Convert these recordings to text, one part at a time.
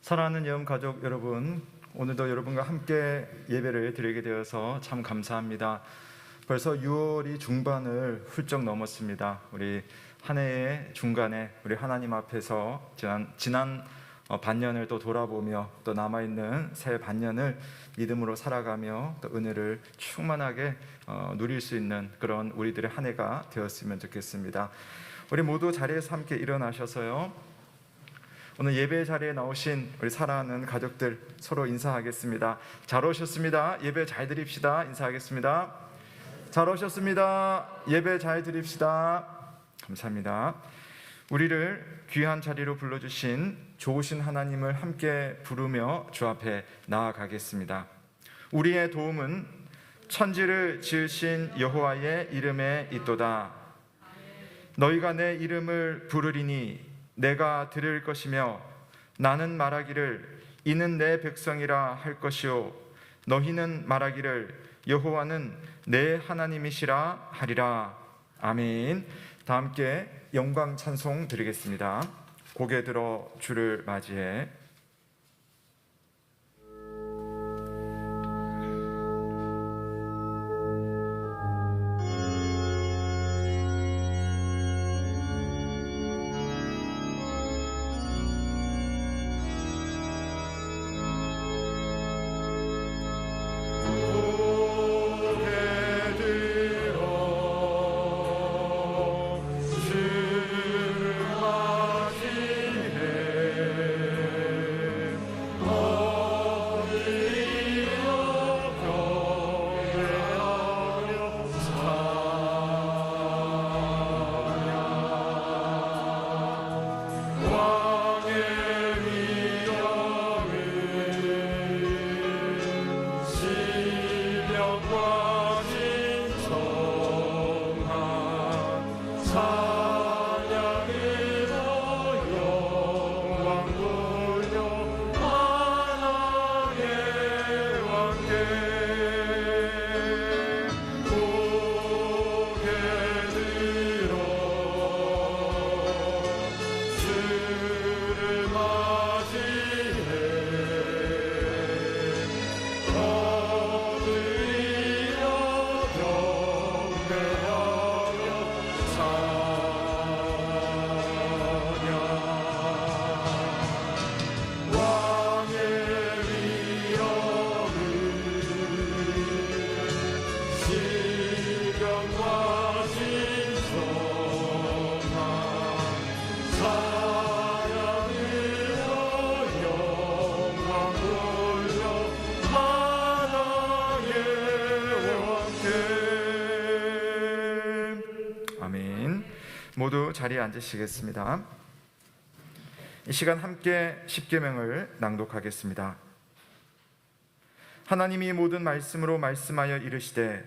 사랑하는 여음 가족 여러분, 오늘도 여러분과 함께 예배를 드리게 되어서 참 감사합니다. 벌써 6월이 중반을 훌쩍 넘었습니다. 우리 한 해의 중간에 우리 하나님 앞에서 지난 반년을 또 돌아보며 또 남아있는 새 반년을 믿음으로 살아가며 또 은혜를 충만하게 누릴 수 있는 그런 우리들의 한 해가 되었으면 좋겠습니다. 우리 모두 자리에서 함께 일어나셔서요, 오늘 예배 자리에 나오신 우리 사랑하는 가족들 서로 인사하겠습니다. 잘 오셨습니다. 예배 잘 드립시다. 인사하겠습니다. 잘 오셨습니다. 예배 잘 드립시다. 감사합니다. 우리를 귀한 자리로 불러주신 좋으신 하나님을 함께 부르며 주 앞에 나아가겠습니다. 우리의 도움은 천지를 지으신 여호와의 이름에 있도다. 너희가 내 이름을 부르리니 내가 들을 것이며 나는 말하기를 이는 내 백성이라 할 것이요 너희는 말하기를 여호와는 내 하나님이시라 하리라. 아멘. 다 함께 영광 찬송 드리겠습니다. 고개 들어 주를 맞이해. 모두 자리에 앉으시겠습니다. 이 시간 함께 십계명을 낭독하겠습니다. 하나님이 모든 말씀으로 말씀하여 이르시되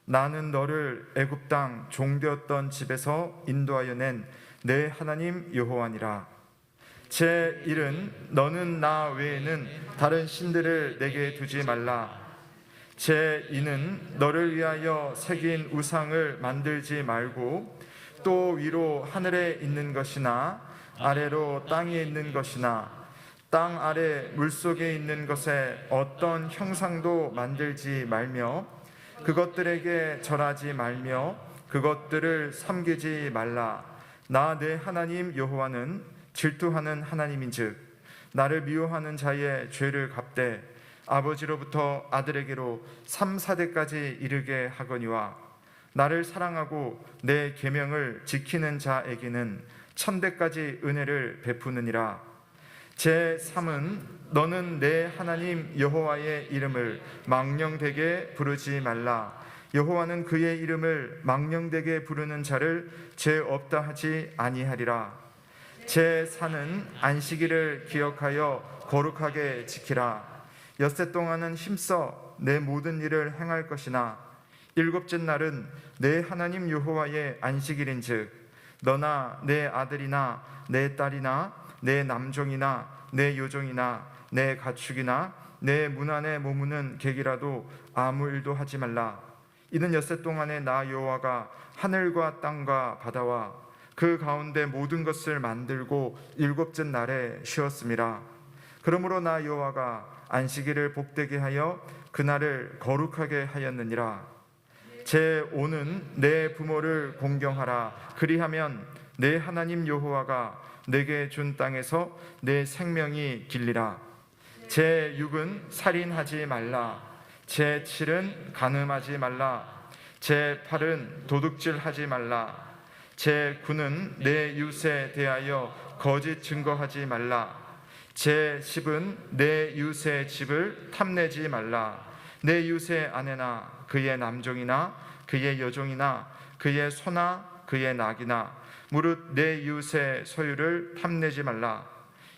나는 너를 애굽 땅 종되었던 집에서 인도하여 낸 내 하나님 여호와니라. 제 일은 너는 나 외에는 다른 신들을 내게 두지 말라. 제 이는 너를 위하여 새긴 우상을 만들지 말고 또 위로 하늘에 있는 것이나 아래로 땅에 있는 것이나 땅 아래 물속에 있는 것에 어떤 형상도 만들지 말며 그것들에게 절하지 말며 그것들을 섬기지 말라. 나 내 하나님 여호와는 질투하는 하나님인즉 나를 미워하는 자의 죄를 갚되 아버지로부터 아들에게로 3, 4대까지 이르게 하거니와 나를 사랑하고 내 계명을 지키는 자에게는 1000대까지 은혜를 베푸느니라. 제3은 너는 내 하나님 여호와의 이름을 망령되게 부르지 말라. 여호와는 그의 이름을 망령되게 부르는 자를 죄 없다 하지 아니하리라. 제4는 안식일을 기억하여 거룩하게 지키라. 엿새 동안은 힘써 내 모든 일을 행할 것이나 일곱째 날은 내 하나님 여호와의 안식일인즉 너나 내 아들이나 내 딸이나 내 남종이나 내 여종이나 내 가축이나 내 문 안에 머무는 객이라도 아무 일도 하지 말라. 이는 엿새 동안에 나 여호와가 하늘과 땅과 바다와 그 가운데 모든 것을 만들고 일곱째 날에 쉬었음이라. 그러므로 나 여호와가 안식일을 복되게 하여 그날을 거룩하게 하였느니라. 제 오는 내 부모를 공경하라. 그리하면 내 하나님 여호와가 내게 준 땅에서 내 생명이 길리라. 제 6은 살인하지 말라. 제 7은 간음하지 말라. 제 8은 도둑질하지 말라. 제 9는 내 이웃에 대하여 거짓 증거하지 말라. 제 10은 내 이웃의 집을 탐내지 말라. 내 이웃의 아내나 그의 남종이나 그의 여종이나 그의 소나 그의 낙이나 무릇 내 이웃의 소유를 탐내지 말라.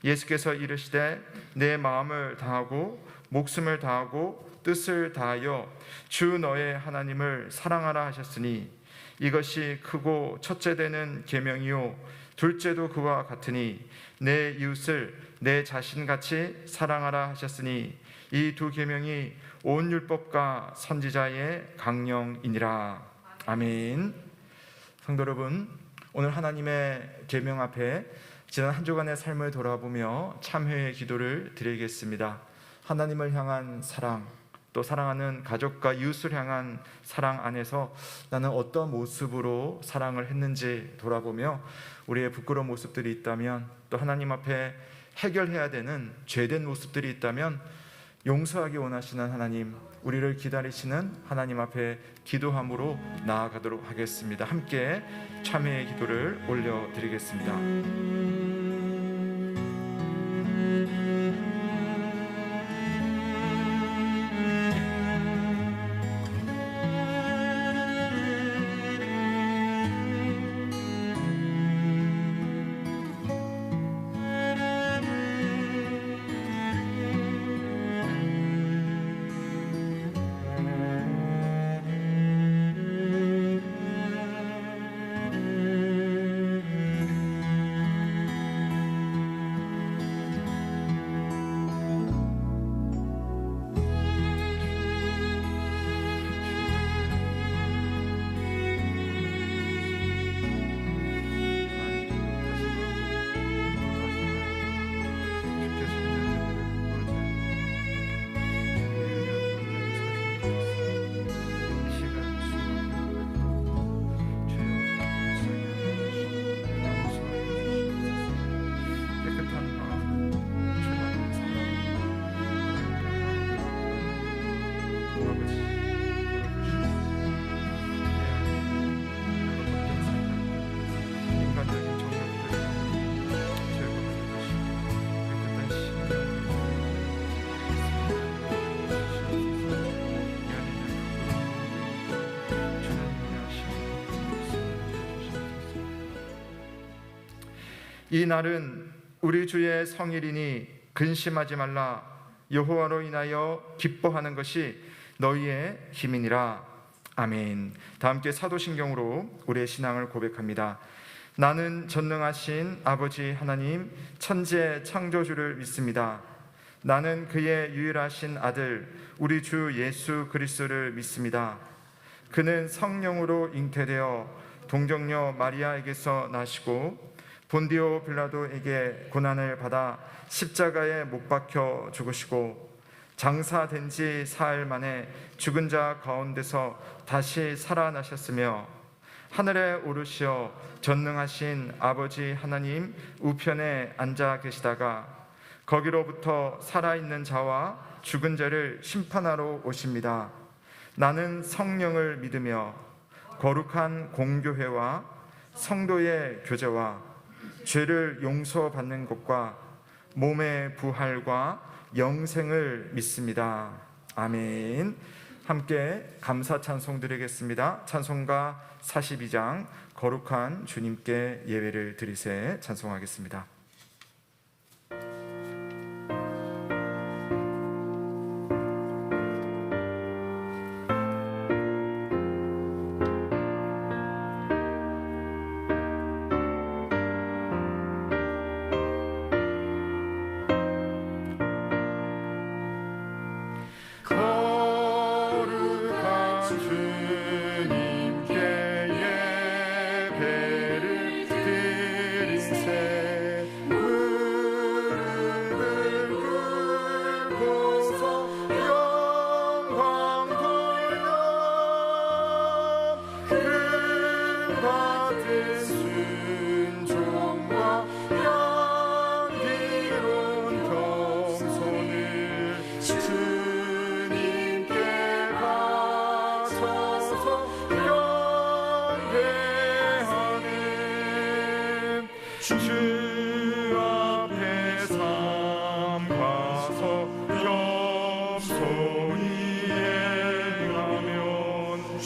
예수께서 이르시되 내 마음을 다하고 목숨을 다하고 뜻을 다하여 주 너의 하나님을 사랑하라 하셨으니 이것이 크고 첫째 되는 계명이요 둘째도 그와 같으니 내 이웃을 내 자신같이 사랑하라 하셨으니 이 두 계명이 온 율법과 선지자의 강령이니라. 아멘. 성도 여러분, 오늘 하나님의 계명 앞에 지난 한 주간의 삶을 돌아보며 참회의 기도를 드리겠습니다. 하나님을 향한 사랑, 또 사랑하는 가족과 이웃을 향한 사랑 안에서 나는 어떤 모습으로 사랑을 했는지 돌아보며 우리의 부끄러운 모습들이 있다면, 또 하나님 앞에 해결해야 되는 죄된 모습들이 있다면 용서하기 원하시는 하나님, 우리를 기다리시는 하나님 앞에 기도함으로 나아가도록 하겠습니다. 함께 참회의 기도를 올려드리겠습니다. 이 날은 우리 주의 성일이니 근심하지 말라. 여호와로 인하여 기뻐하는 것이 너희의 힘이니라. 아멘. 다 함께 사도신경으로 우리의 신앙을 고백합니다. 나는 전능하신 아버지 하나님 천지의 창조주를 믿습니다. 나는 그의 유일하신 아들 우리 주 예수 그리스도를 믿습니다. 그는 성령으로 잉태되어 동정녀 마리아에게서 나시고 본디오 빌라도에게 고난을 받아 십자가에 못 박혀 죽으시고 장사된 지 사흘 만에 죽은 자 가운데서 다시 살아나셨으며 하늘에 오르시어 전능하신 아버지 하나님 우편에 앉아 계시다가 거기로부터 살아있는 자와 죽은 자를 심판하러 오십니다. 나는 성령을 믿으며 거룩한 공교회와 성도의 교제와 죄를 용서받는 것과 몸의 부활과 영생을 믿습니다. 아멘. 함께 감사 찬송 드리겠습니다. 찬송가 42장 거룩한 주님께 예배를 드리세 찬송하겠습니다.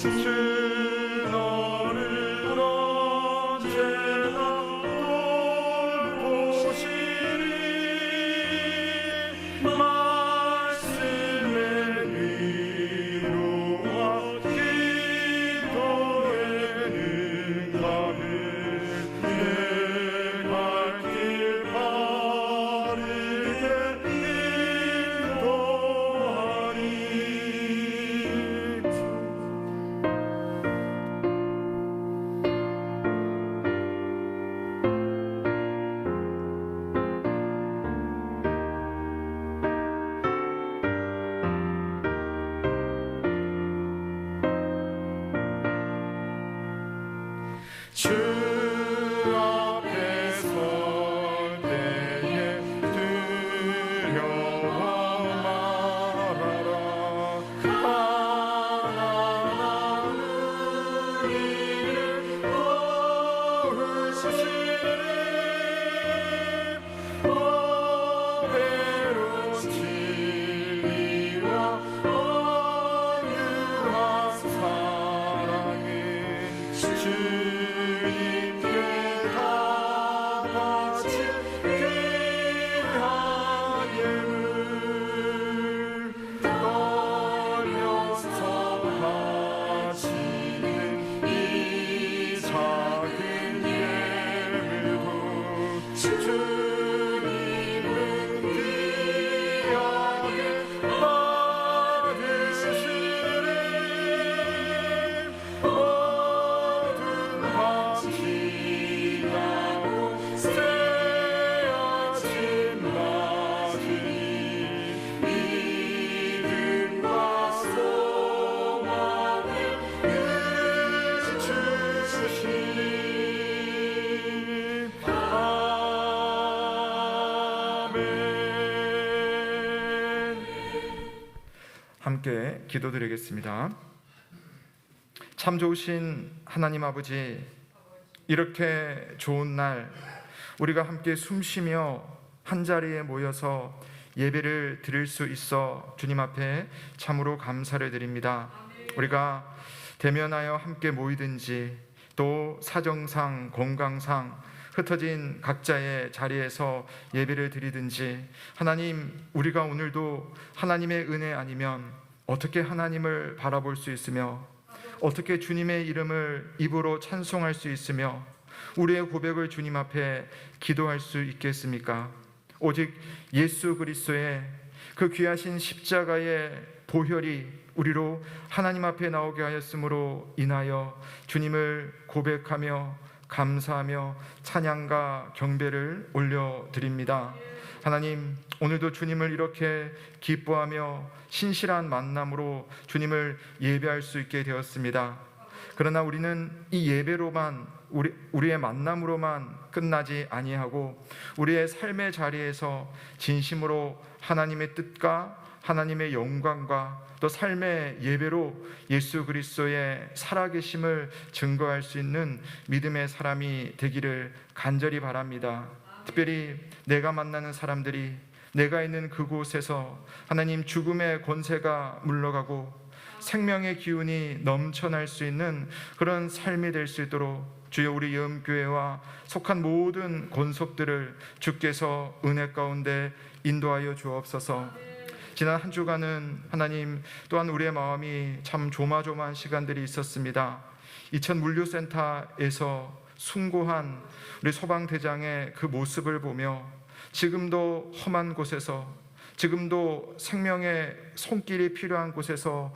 주 너를 언제나 돌보시리. 말씀의 위로와 기도의 능가를 내 갈 길 바르게 인도하리. 주 앞에 설 때에 두려워 말아라. 하나님 우리를 도우시리. 어배로 진리와 온유한 사랑은 주님께 다 바친 귀한 예물. 떨면서 바치는 이 작은 예물도 주님은 귀하게 받으시리. 어두운 밤 지나고 새 아침 맞으니 믿음과 소망을 주시니. 아멘. 함께 기도드리겠습니다. 참 좋으신 하나님 아버지, 이렇게 좋은 날 우리가 함께 숨쉬며 한자리에 모여서 예배를 드릴 수 있어 주님 앞에 참으로 감사를 드립니다. 우리가 대면하여 함께 모이든지 또 사정상 건강상 흩어진 각자의 자리에서 예배를 드리든지, 하나님, 우리가 오늘도 하나님의 은혜 아니면 어떻게 하나님을 바라볼 수 있으며 어떻게 주님의 이름을 입으로 찬송할 수 있으며 우리의 고백을 주님 앞에 기도할 수 있겠습니까? 오직 예수 그리스도의 그 귀하신 십자가의 보혈이 우리로 하나님 앞에 나오게 하였으므로 인하여 주님을 고백하며 감사하며 찬양과 경배를 올려드립니다. 하나님, 오늘도 주님을 이렇게 기뻐하며 신실한 만남으로 주님을 예배할 수 있게 되었습니다. 그러나 우리는 이 예배로만, 우리의 만남으로만 끝나지 아니하고 우리의 삶의 자리에서 진심으로 하나님의 뜻과 하나님의 영광과 또 삶의 예배로 예수 그리스도의 살아계심을 증거할 수 있는 믿음의 사람이 되기를 간절히 바랍니다. 특별히 내가 만나는 사람들이 내가 있는 그곳에서 하나님 죽음의 권세가 물러가고 생명의 기운이 넘쳐날 수 있는 그런 삶이 될 수 있도록 주여, 우리 예음교회와 속한 모든 권속들을 주께서 은혜 가운데 인도하여 주옵소서. 지난 한 주간은 하나님 또한 우리의 마음이 참 조마조마한 시간들이 있었습니다. 이천 물류센터에서 숭고한 우리 소방대장의 그 모습을 보며 지금도 험한 곳에서, 지금도 생명의 손길이 필요한 곳에서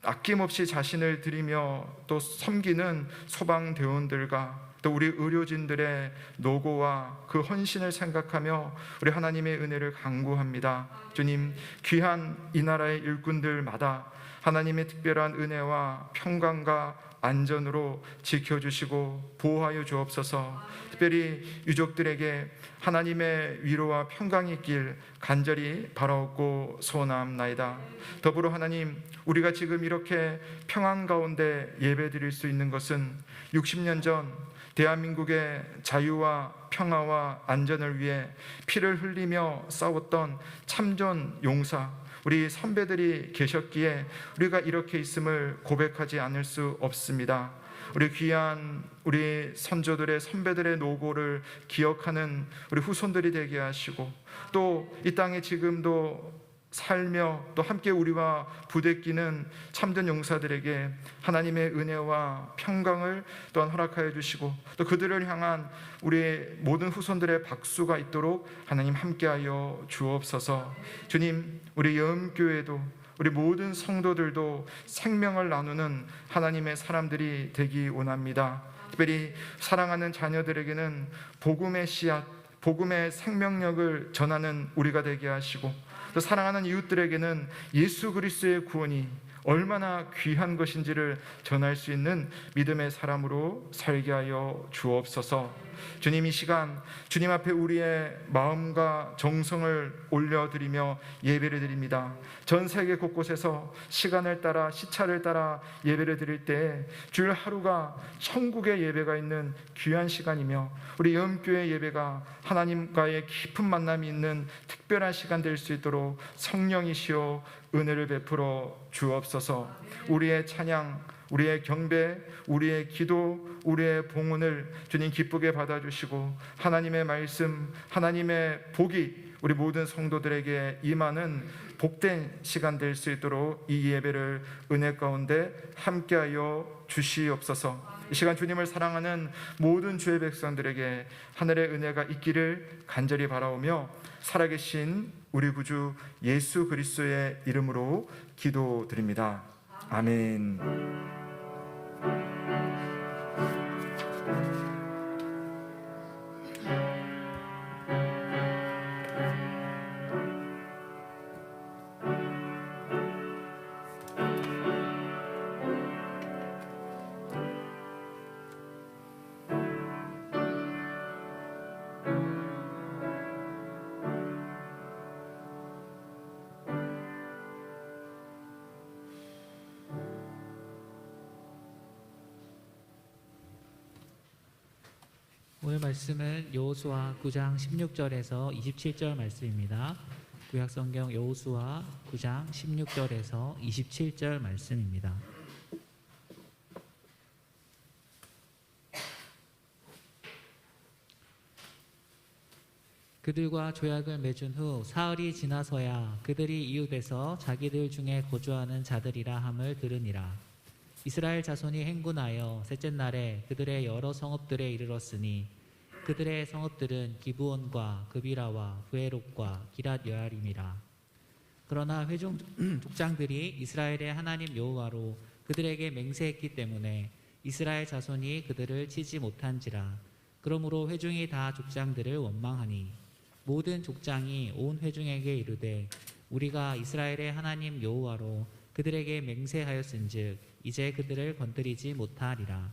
아낌없이 자신을 드리며 또 섬기는 소방대원들과 또 우리 의료진들의 노고와 그 헌신을 생각하며 우리 하나님의 은혜를 간구합니다. 주님, 귀한 이 나라의 일꾼들마다 하나님의 특별한 은혜와 평강과 안전으로 지켜주시고 보호하여 주옵소서. 특별히 유족들에게 하나님의 위로와 평강이 있길 간절히 바라옵고 소원합나이다. 더불어 하나님, 우리가 지금 이렇게 평안 가운데 예배드릴 수 있는 것은 60년 전 대한민국의 자유와 평화와 안전을 위해 피를 흘리며 싸웠던 참전 용사 우리 선배들이 계셨기에 우리가 이렇게 있음을 고백하지 않을 수 없습니다. 우리 귀한 우리 선조들의 선배들의 노고를 기억하는 우리 후손들이 되게 하시고, 또 이 땅에 지금도 살며 또 함께 우리와 부대끼는 참된 용사들에게 하나님의 은혜와 평강을 또한 허락하여 주시고, 또 그들을 향한 우리의 모든 후손들의 박수가 있도록 하나님 함께하여 주옵소서. 주님, 우리 여음교회도 우리 모든 성도들도 생명을 나누는 하나님의 사람들이 되기 원합니다. 특별히 사랑하는 자녀들에게는 복음의 씨앗, 복음의 생명력을 전하는 우리가 되게 하시고, 또 사랑하는 이웃들에게는 예수 그리스도의 구원이 얼마나 귀한 것인지를 전할 수 있는 믿음의 사람으로 살게 하여 주옵소서. 주님, 이 시간 주님 앞에 우리의 마음과 정성을 올려드리며 예배를 드립니다. 전 세계 곳곳에서 시간을 따라 시차를 따라 예배를 드릴 때 주일 하루가 천국의 예배가 있는 귀한 시간이며, 우리 여음교회 예배가 하나님과의 깊은 만남이 있는 특별한 시간 될 수 있도록 성령이시여 은혜를 베풀어 주옵소서. 우리의 찬양, 우리의 경배, 우리의 기도, 우리의 봉헌을 주님 기쁘게 받아주시고, 하나님의 말씀, 하나님의 복이 우리 모든 성도들에게 임하는 복된 시간 될 수 있도록 이 예배를 은혜 가운데 함께하여 주시옵소서. 이 시간 주님을 사랑하는 모든 주의 백성들에게 하늘의 은혜가 있기를 간절히 바라오며, 살아계신 우리 구주 예수 그리스도의 이름으로 기도드립니다. 아멘. 오늘 말씀은 여호수아 9장 16절에서 27절 말씀입니다. 구약성경 여호수아 9장 16절에서 27절 말씀입니다. 그들과 조약을 맺은 후 사흘이 지나서야 그들이 이웃에서 자기들 중에 거주하는 자들이라 함을 들으니라. 이스라엘 자손이 행군하여 셋째 날에 그들의 여러 성읍들에 이르렀으니 그들의 성읍들은 기브온과 그비라와 브에롯과 기랏 여아림이라. 그러나 회중 족장들이 이스라엘의 하나님 여호와로 그들에게 맹세했기 때문에 이스라엘 자손이 그들을 치지 못한지라. 그러므로 회중이 다 족장들을 원망하니 모든 족장이 온 회중에게 이르되 우리가 이스라엘의 하나님 여호와로 그들에게 맹세하였은즉 이제 그들을 건드리지 못하리라.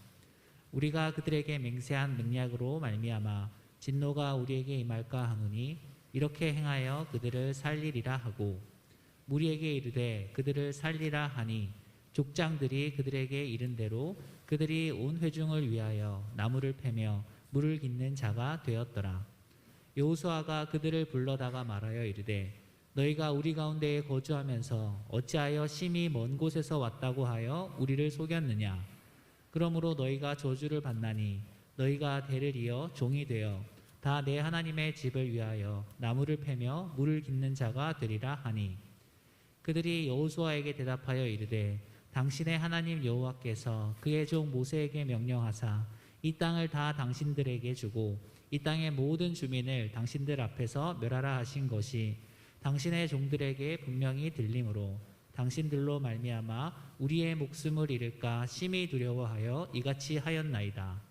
우리가 그들에게 맹세한 맹약으로 말미암아 진노가 우리에게 임할까 하노니 이렇게 행하여 그들을 살리리라 하고, 무리에게 이르되 그들을 살리라 하니 족장들이 그들에게 이른 대로 그들이 온 회중을 위하여 나무를 패며 물을 깃는 자가 되었더라. 여호수아가 그들을 불러다가 말하여 이르되 너희가 우리 가운데에 거주하면서 어찌하여 심히 먼 곳에서 왔다고 하여 우리를 속였느냐. 그러므로 너희가 저주를 받나니 너희가 대를 이어 종이 되어 다 내 하나님의 집을 위하여 나무를 패며 물을 깃는 자가 되리라 하니, 그들이 여호수아에게 대답하여 이르되 당신의 하나님 여호와께서 그의 종 모세에게 명령하사 이 땅을 다 당신들에게 주고 이 땅의 모든 주민을 당신들 앞에서 멸하라 하신 것이 당신의 종들에게 분명히 들림으로 당신들로 말미암아 우리의 목숨을 잃을까 심히 두려워하여 이같이 하였나이다.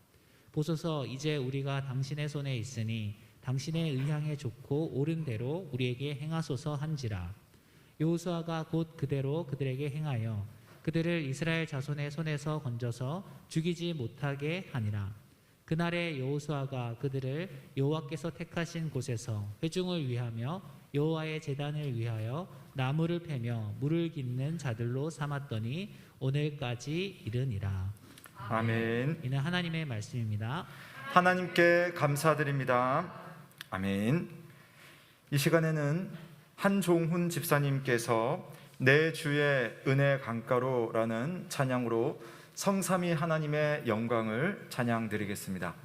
보소서, 이제 우리가 당신의 손에 있으니 당신의 의향에 좋고 옳은 대로 우리에게 행하소서 한지라. 여호수아가 곧 그대로 그들에게 행하여 그들을 이스라엘 자손의 손에서 건져서 죽이지 못하게 하니라. 그날에 여호수아가 그들을 여호와께서 택하신 곳에서 회중을 위하며 여호와의 제단을 위하여 나무를 패며 물을 깃는 자들로 삼았더니 오늘까지 이르니라. 아멘. 이는 하나님의 말씀입니다. 하나님께 감사드립니다. 아멘. 이 시간에는 한종훈 집사님께서 내 주의 은혜 강가로라는 찬양으로 성삼위 하나님의 영광을 찬양드리겠습니다.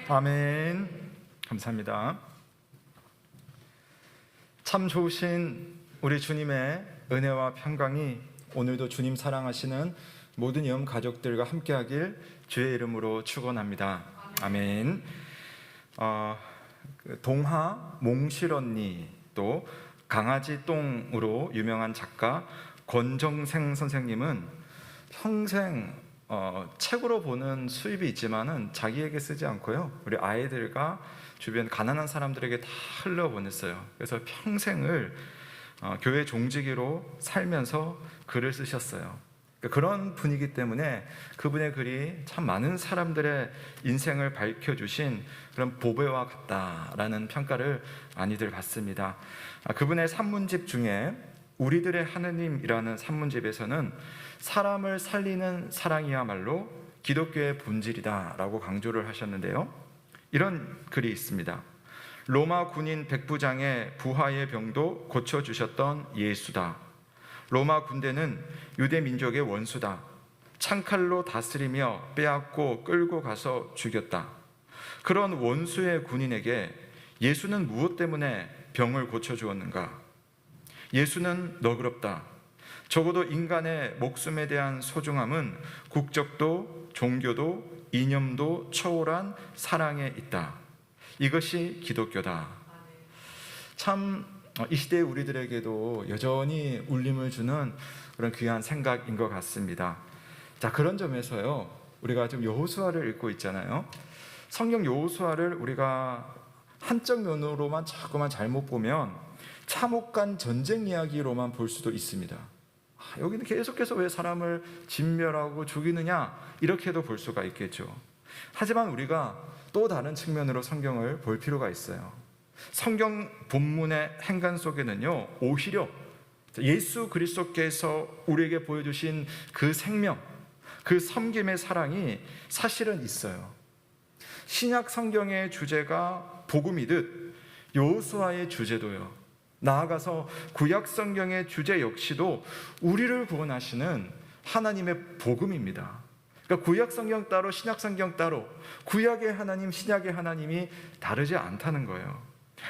아멘. 감사합니다. 참 좋으신 우리 주님의 은혜와 평강이 오늘도 주님 사랑하시는 모든 영 가족들과 함께하길 주의 이름으로 축원합니다. 아멘. 동화 몽실 언니 또 강아지 똥으로 유명한 작가 권정생 선생님은 평생 책으로 보는 수입이 있지만은 자기에게 쓰지 않고요, 우리 아이들과 주변 가난한 사람들에게 다 흘려보냈어요. 그래서 평생을 교회 종직이로 살면서 글을 쓰셨어요. 그런 분이기 때문에 그분의 글이 참 많은 사람들의 인생을 밝혀주신 그런 보배와 같다라는 평가를 많이들 받습니다. 그분의 산문집 중에 우리들의 하느님이라는 산문집에서는 사람을 살리는 사랑이야말로 기독교의 본질이다라고 강조를 하셨는데요. 이런 글이 있습니다. 로마 군인 백부장의 부하의 병도 고쳐주셨던 예수다. 로마 군대는 유대 민족의 원수다. 창칼로 다스리며 빼앗고 끌고 가서 죽였다. 그런 원수의 군인에게 예수는 무엇 때문에 병을 고쳐주었는가? 예수는 너그럽다. 적어도 인간의 목숨에 대한 소중함은 국적도 종교도 이념도 초월한 사랑에 있다. 이것이 기독교다. 참 이 시대의 우리들에게도 여전히 울림을 주는 그런 귀한 생각인 것 같습니다. 자, 그런 점에서요, 우리가 지금 여호수아를 읽고 있잖아요. 성경 여호수아를 우리가 한쪽 면으로만 자꾸만 잘못 보면 참혹한 전쟁 이야기로만 볼 수도 있습니다. 여기는 계속해서 왜 사람을 진멸하고 죽이느냐, 이렇게도 볼 수가 있겠죠. 하지만 우리가 또 다른 측면으로 성경을 볼 필요가 있어요. 성경 본문의 행간 속에는요, 오히려 예수 그리스도께서 우리에게 보여주신 그 생명, 그 섬김의 사랑이 사실은 있어요. 신약 성경의 주제가 복음이듯 여호수아의 주제도요, 나아가서 구약 성경의 주제 역시도 우리를 구원하시는 하나님의 복음입니다. 그러니까 구약 성경 따로 신약 성경 따로, 구약의 하나님 신약의 하나님이 다르지 않다는 거예요.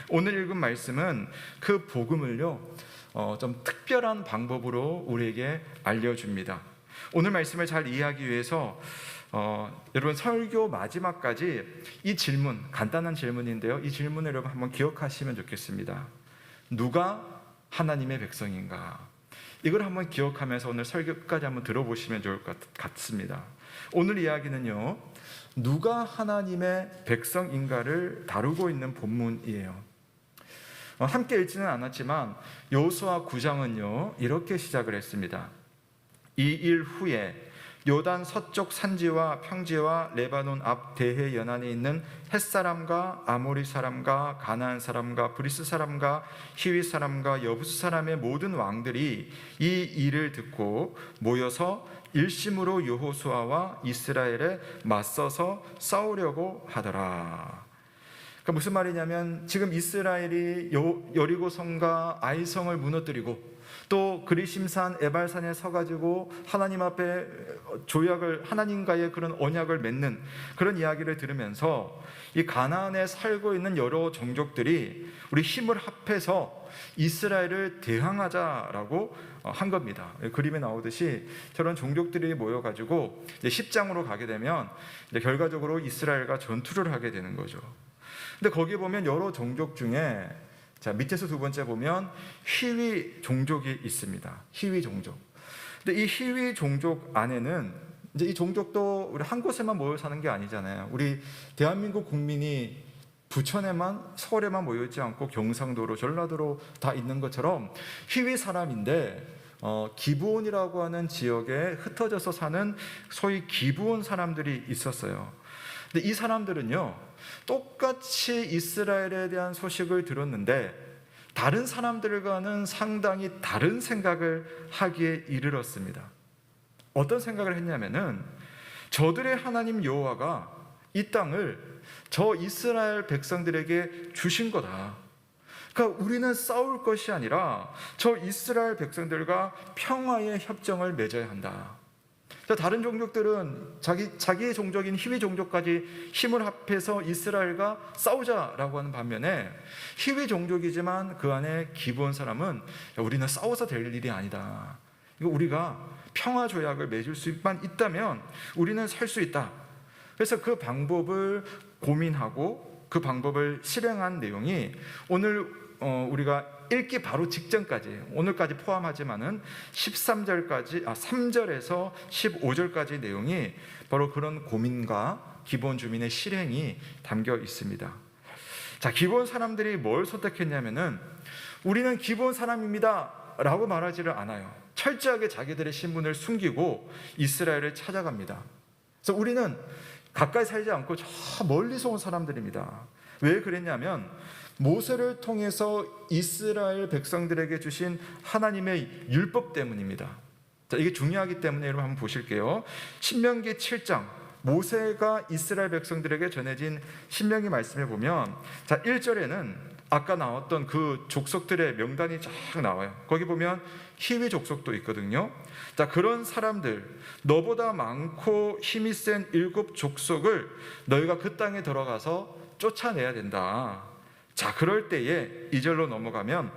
오늘 읽은 말씀은 그 복음을요, 좀 특별한 방법으로 우리에게 알려줍니다. 오늘 말씀을 잘 이해하기 위해서 여러분 설교 마지막까지 이 질문, 간단한 질문인데요, 이 질문을 여러분 한번 기억하시면 좋겠습니다. 누가 하나님의 백성인가? 이걸 한번 기억하면서 오늘 설교까지 한번 들어보시면 좋을 것 같습니다. 오늘 이야기는요, 누가 하나님의 백성인가를 다루고 있는 본문이에요. 함께 읽지는 않았지만 여호수아 9장은요 이렇게 시작을 했습니다. 이 일 후에 요단 서쪽 산지와 평지와 레바논 앞 대해 연안에 있는 헷사람과 아모리 사람과 가나안 사람과 브리스 사람과 히위 사람과 여부스 사람의 모든 왕들이 이 일을 듣고 모여서 일심으로 여호수아와 이스라엘에 맞서서 싸우려고 하더라. 그러니까 무슨 말이냐면 지금 이스라엘이 여리고성과 아이성을 무너뜨리고 또 그리심산 에발산에 서가지고 하나님 앞에 조약을, 하나님과의 그런 언약을 맺는 그런 이야기를 들으면서 이 가나안에 살고 있는 여러 종족들이 우리 힘을 합해서 이스라엘을 대항하자라고 한 겁니다. 그림에 나오듯이 저런 종족들이 모여가지고 이제 10장으로 가게 되면 이제 결과적으로 이스라엘과 전투를 하게 되는 거죠. 근데 거기 보면 여러 종족 중에, 자 밑에서 두 번째 보면 히위 종족이 있습니다. 히위 종족. 근데 이 히위 종족 안에는 이제 이 종족도 우리 한 곳에만 모여 사는 게 아니잖아요. 우리 대한민국 국민이 부천에만, 서울에만 모여 있지 않고 경상도로, 전라도로 다 있는 것처럼 히위 사람인데 기브온이라고 하는 지역에 흩어져서 사는 소위 기브온 사람들이 있었어요. 근데 이 사람들은요, 똑같이 이스라엘에 대한 소식을 들었는데 다른 사람들과는 상당히 다른 생각을 하기에 이르렀습니다. 어떤 생각을 했냐면은 저들의 하나님 여호와가 이 땅을 저 이스라엘 백성들에게 주신 거다. 그러니까 우리는 싸울 것이 아니라 저 이스라엘 백성들과 평화의 협정을 맺어야 한다. 다른 종족들은 자기의 종족인 히위 종족까지 힘을 합해서 이스라엘과 싸우자라고 하는 반면에 히위 종족이지만 그 안에 기브온 사람은 우리는 싸워서 될 일이 아니다. 우리가 평화 조약을 맺을 수만 있다면 우리는 살 수 있다. 그래서 그 방법을 고민하고 그 방법을 실행한 내용이 오늘 우리가 읽기 바로 직전까지, 오늘까지 포함하지만은 3절에서 15절까지 내용이 바로 그런 고민과 기브온 주민의 실행이 담겨 있습니다. 자, 기브온 사람들이 뭘 선택했냐면은 우리는 기브온 사람입니다 라고 말하지를 않아요. 철저하게 자기들의 신분을 숨기고 이스라엘을 찾아갑니다. 그래서 우리는 가까이 살지 않고 저 멀리서 온 사람들입니다. 왜 그랬냐면 모세를 통해서 이스라엘 백성들에게 주신 하나님의 율법 때문입니다. 자, 이게 중요하기 때문에 여러분 한번 보실게요. 신명기 7장, 모세가 이스라엘 백성들에게 전해진 신명기 말씀에 보면, 자, 1절에는 아까 나왔던 그 족속들의 명단이 쫙 나와요. 거기 보면 히위 족속도 있거든요. 자, 그런 사람들, 너보다 많고 힘이 센 7 족속을 너희가 그 땅에 들어가서 쫓아내야 된다. 자, 그럴 때에 2절로 넘어가면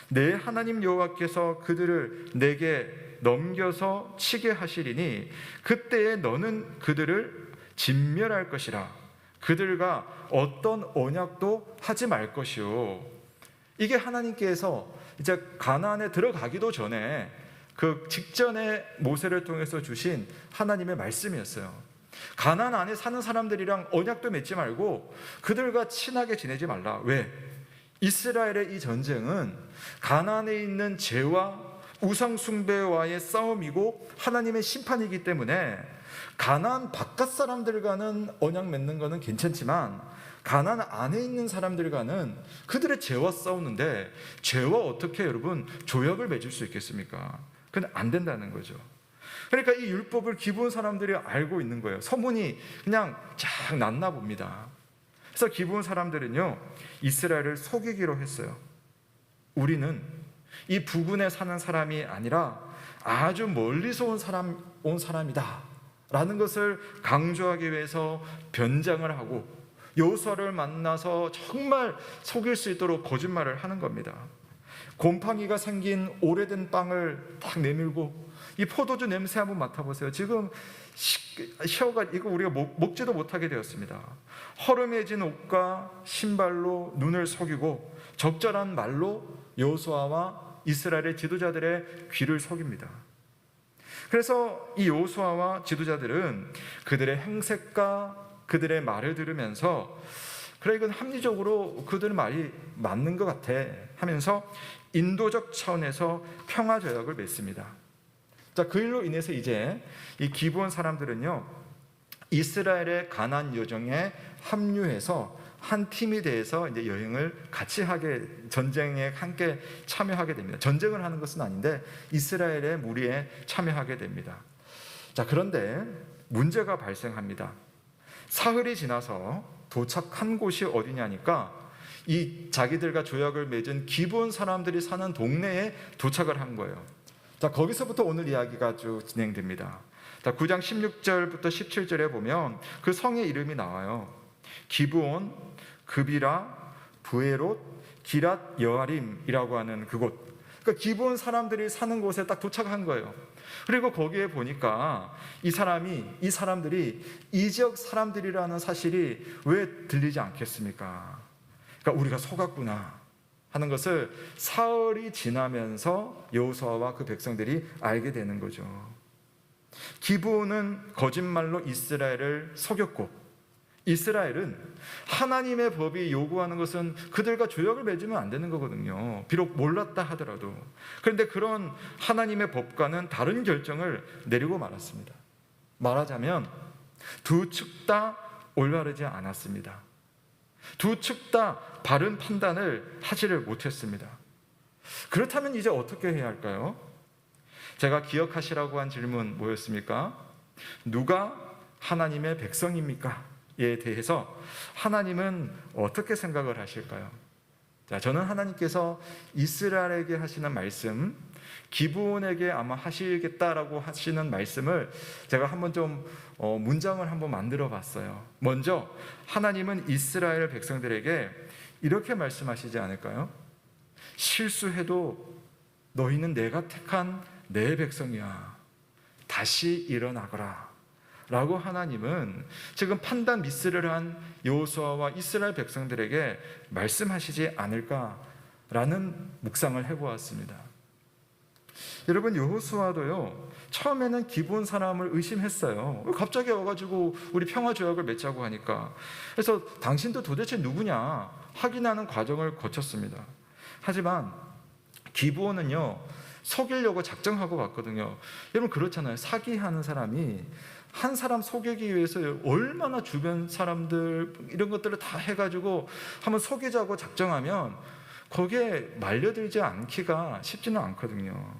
내 하나님 여호와께서 그들을 내게 넘겨서 치게 하시리니 그때에 너는 그들을 진멸할 것이라. 그들과 어떤 언약도 하지 말 것이요. 이게 하나님께서 이제 가나안에 들어가기도 전에 그 직전에 모세를 통해서 주신 하나님의 말씀이었어요. 가나안 안에 사는 사람들이랑 언약도 맺지 말고 그들과 친하게 지내지 말라. 왜? 이스라엘의 이 전쟁은 가나안에 있는 죄와 우상 숭배와의 싸움이고 하나님의 심판이기 때문에 가나안 바깥 사람들과는 언약 맺는 것은 괜찮지만 가나안 안에 있는 사람들과는 그들의 죄와 싸우는데 죄와 어떻게 여러분 조약을 맺을 수 있겠습니까? 그건 안 된다는 거죠. 그러니까 이 율법을 기브온 사람들이 알고 있는 거예요. 소문이 그냥 쫙 났나 봅니다. 그래서 기브온 사람들은요, 이스라엘을 속이기로 했어요. 우리는 이 부근에 사는 사람이 아니라 아주 멀리서 온 사람이다 라는 것을 강조하기 위해서 변장을 하고 여호수아를 만나서 정말 속일 수 있도록 거짓말을 하는 겁니다. 곰팡이가 생긴 오래된 빵을 딱 내밀고 이 포도주 냄새 한번 맡아보세요. 지금 혀가 이거 우리가 먹지도 못하게 되었습니다. 허름해진 옷과 신발로 눈을 속이고 적절한 말로 여호수아와 이스라엘의 지도자들의 귀를 속입니다. 그래서 이 여호수아와 지도자들은 그들의 행색과 그들의 말을 들으면서 그래 이건 합리적으로 그들 말이 맞는 것 같아 하면서 인도적 차원에서 평화 조약을 맺습니다. 자, 그 일로 인해서 이제 이 기브온 사람들은요, 이스라엘의 가나안 여정에 합류해서 한 팀이 돼서 이제 여행을 같이 하게, 전쟁에 함께 참여하게 됩니다. 전쟁을 하는 것은 아닌데 이스라엘의 무리에 참여하게 됩니다. 자, 그런데 문제가 발생합니다. 사흘이 지나서 도착한 곳이 어디냐니까 이 자기들과 조약을 맺은 기브온 사람들이 사는 동네에 도착을 한 거예요. 자, 거기서부터 오늘 이야기가 쭉 진행됩니다. 자, 9장 16절부터 17절에 보면 그 성의 이름이 나와요. 기브온, 그비라, 부에롯, 기랏 여아림이라고 하는 그곳. 그러니까 기브온 사람들이 사는 곳에 딱 도착한 거예요. 그리고 거기에 보니까 이 사람들이 이 지역 사람들이라는 사실이 왜 들리지 않겠습니까? 그러니까 우리가 속았구나 하는 것을 사흘이 지나면서 여호수아와 그 백성들이 알게 되는 거죠. 기브온은 거짓말로 이스라엘을 속였고 이스라엘은 하나님의 법이 요구하는 것은 그들과 조약을 맺으면 안 되는 거거든요. 비록 몰랐다 하더라도. 그런데 그런 하나님의 법과는 다른 결정을 내리고 말았습니다. 말하자면 두 측 다 올바르지 않았습니다. 두 측 다 바른 판단을 하지를 못했습니다. 그렇다면 이제 어떻게 해야 할까요? 제가 기억하시라고 한 질문 뭐였습니까? 누가 하나님의 백성입니까? 에 대해서 하나님은 어떻게 생각을 하실까요? 자, 저는 하나님께서 이스라엘에게 하시는 말씀, 기브온에게 아마 하시겠다라고 하시는 말씀을 제가 한번 좀 문장을 한번 만들어 봤어요. 먼저 하나님은 이스라엘 백성들에게 이렇게 말씀하시지 않을까요? 실수해도 너희는 내가 택한 내 백성이야. 다시 일어나거라. 라고 하나님은 지금 판단 미스를 한 여호수아와 이스라엘 백성들에게 말씀하시지 않을까라는 묵상을 해보았습니다. 여러분, 여호수아도요 처음에는 기브온 사람을 의심했어요. 갑자기 와가지고 우리 평화조약을 맺자고 하니까. 그래서 당신도 도대체 누구냐 확인하는 과정을 거쳤습니다. 하지만 기브온은요 속이려고 작정하고 갔거든요. 여러분 그렇잖아요. 사기하는 사람이 한 사람 속이기 위해서 얼마나 주변 사람들 이런 것들을 다 해가지고 한번 속이자고 작정하면 거기에 말려들지 않기가 쉽지는 않거든요.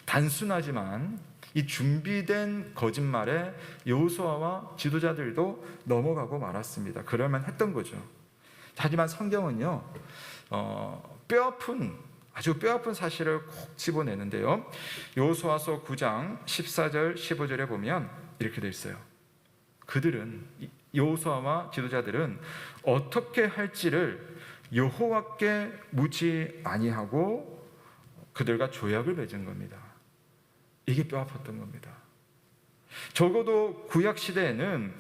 단순하지만 이 준비된 거짓말에 여호수아와 지도자들도 넘어가고 말았습니다. 그럴만 했던 거죠. 하지만 성경은요, 아주 뼈아픈 사실을 콕 집어내는데요. 여호수아서 9장 14절 15절에 보면 이렇게 돼 있어요. 그들은, 여호수아와 지도자들은 어떻게 할지를 여호와께 묻지 아니하고 그들과 조약을 맺은 겁니다. 이게 뼈아팠던 겁니다. 적어도 구약 시대에는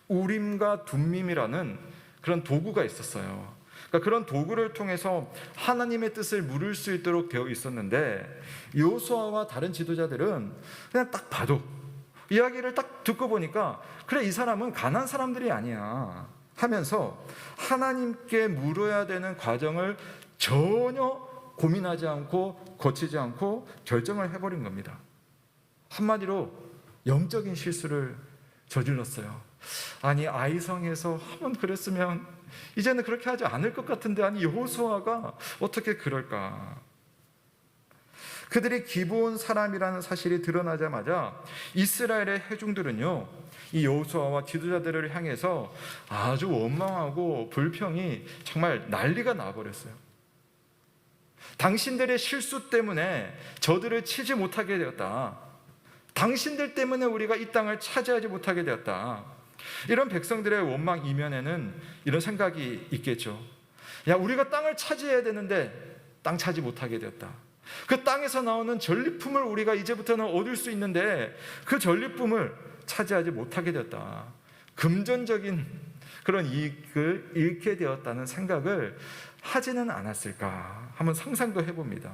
우림과 둠밈이라는 그런 도구가 있었어요. 그러니까 그런 도구를 통해서 하나님의 뜻을 물을 수 있도록 되어 있었는데 여호수아와 다른 지도자들은 그냥 딱 봐도 이야기를 딱 듣고 보니까 그래 이 사람은 가난한 사람들이 아니야 하면서 하나님께 물어야 되는 과정을 전혀 고민하지 않고 거치지 않고 결정을 해버린 겁니다. 한마디로 영적인 실수를 저질렀어요. 아니 아이성에서 한번 그랬으면 이제는 그렇게 하지 않을 것 같은데 아니 여호수아가 어떻게 그럴까? 그들이 기브온 사람이라는 사실이 드러나자마자 이스라엘의 회중들은요 이 여호수아와 지도자들을 향해서 아주 원망하고 불평이 정말 난리가 나버렸어요. 당신들의 실수 때문에 저들을 치지 못하게 되었다. 당신들 때문에 우리가 이 땅을 차지하지 못하게 되었다. 이런 백성들의 원망 이면에는 이런 생각이 있겠죠. 야, 우리가 땅을 차지해야 되는데 땅 차지 못하게 되었다. 그 땅에서 나오는 전리품을 우리가 이제부터는 얻을 수 있는데 그 전리품을 차지하지 못하게 되었다. 금전적인 그런 이익을 잃게 되었다는 생각을 하지는 않았을까 한번 상상도 해봅니다.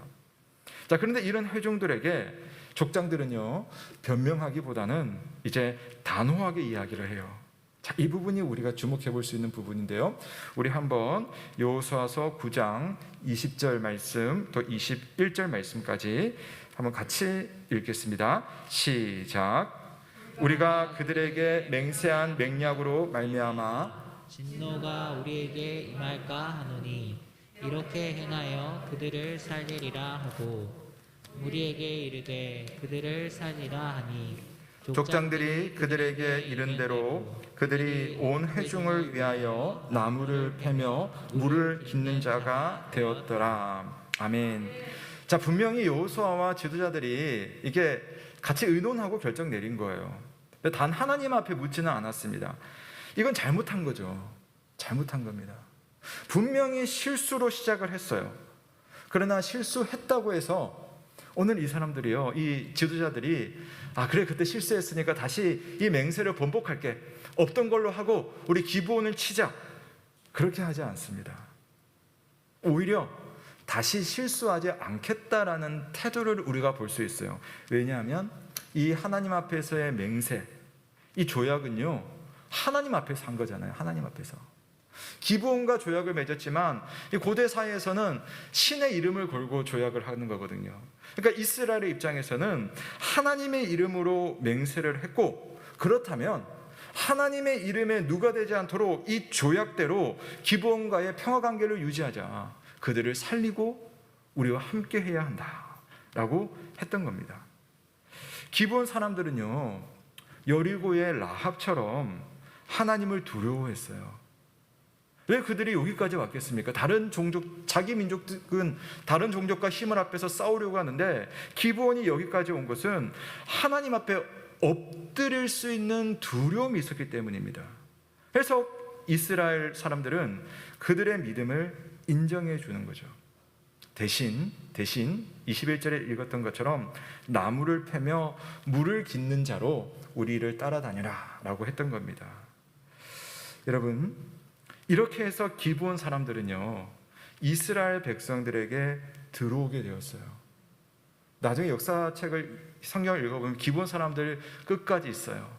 자, 그런데 이런 회중들에게 족장들은요 변명하기보다는 이제 단호하게 이야기를 해요. 자, 이 부분이 우리가 주목해 볼 수 있는 부분인데요. 우리 한번 여호수아서 9장 20절 말씀 또 21절 말씀까지 한번 같이 읽겠습니다. 시작. 우리가 그들에게 맹세한 맹약으로 말미암아 진노가 우리에게 임할까 하노니 이렇게 행하여 그들을 살리리라 하고 우리에게 이르되 그들을 살리라 하니 족장들이 그들에게 이른 대로 그들이 온 회중을 위하여 나무를 패며 물을 깃는 자가 되었더라. 아멘. 자, 분명히 여호수아와 지도자들이 이게 같이 의논하고 결정 내린 거예요. 단 하나님 앞에 묻지는 않았습니다. 이건 잘못한 거죠. 잘못한 겁니다. 분명히 실수로 시작을 했어요. 그러나 실수했다고 해서 오늘 이 사람들이요, 이 지도자들이 그래 그때 실수했으니까 다시 이 맹세를 번복할게, 없던 걸로 하고 우리 기브온을 치자, 그렇게 하지 않습니다. 오히려 다시 실수하지 않겠다라는 태도를 우리가 볼 수 있어요. 왜냐하면 이 하나님 앞에서의 맹세, 이 조약은요 하나님 앞에서 한 거잖아요. 하나님 앞에서 기브온과 조약을 맺었지만 이 고대 사회에서는 신의 이름을 걸고 조약을 하는 거거든요. 그러니까 이스라엘의 입장에서는 하나님의 이름으로 맹세를 했고, 그렇다면 하나님의 이름에 누가 되지 않도록 이 조약대로 기브온과의 평화관계를 유지하자, 그들을 살리고 우리와 함께 해야 한다라고 했던 겁니다. 기브온 사람들은요 여리고의 라합처럼 하나님을 두려워했어요. 왜 그들이 여기까지 왔겠습니까? 다른 종족, 자기 민족은 다른 종족과 힘을 합해서 싸우려고 하는데 기브온이 여기까지 온 것은 하나님 앞에 엎드릴 수 있는 두려움이 있었기 때문입니다. 그래서 이스라엘 사람들은 그들의 믿음을 인정해 주는 거죠. 대신 21절에 읽었던 것처럼 나무를 패며 물을 깃는 자로 우리를 따라다니라 라고 했던 겁니다. 여러분, 이렇게 해서 기브온 사람들은요 이스라엘 백성들에게 들어오게 되었어요. 나중에 역사책을 성경을 읽어보면 기브온 사람들 끝까지 있어요.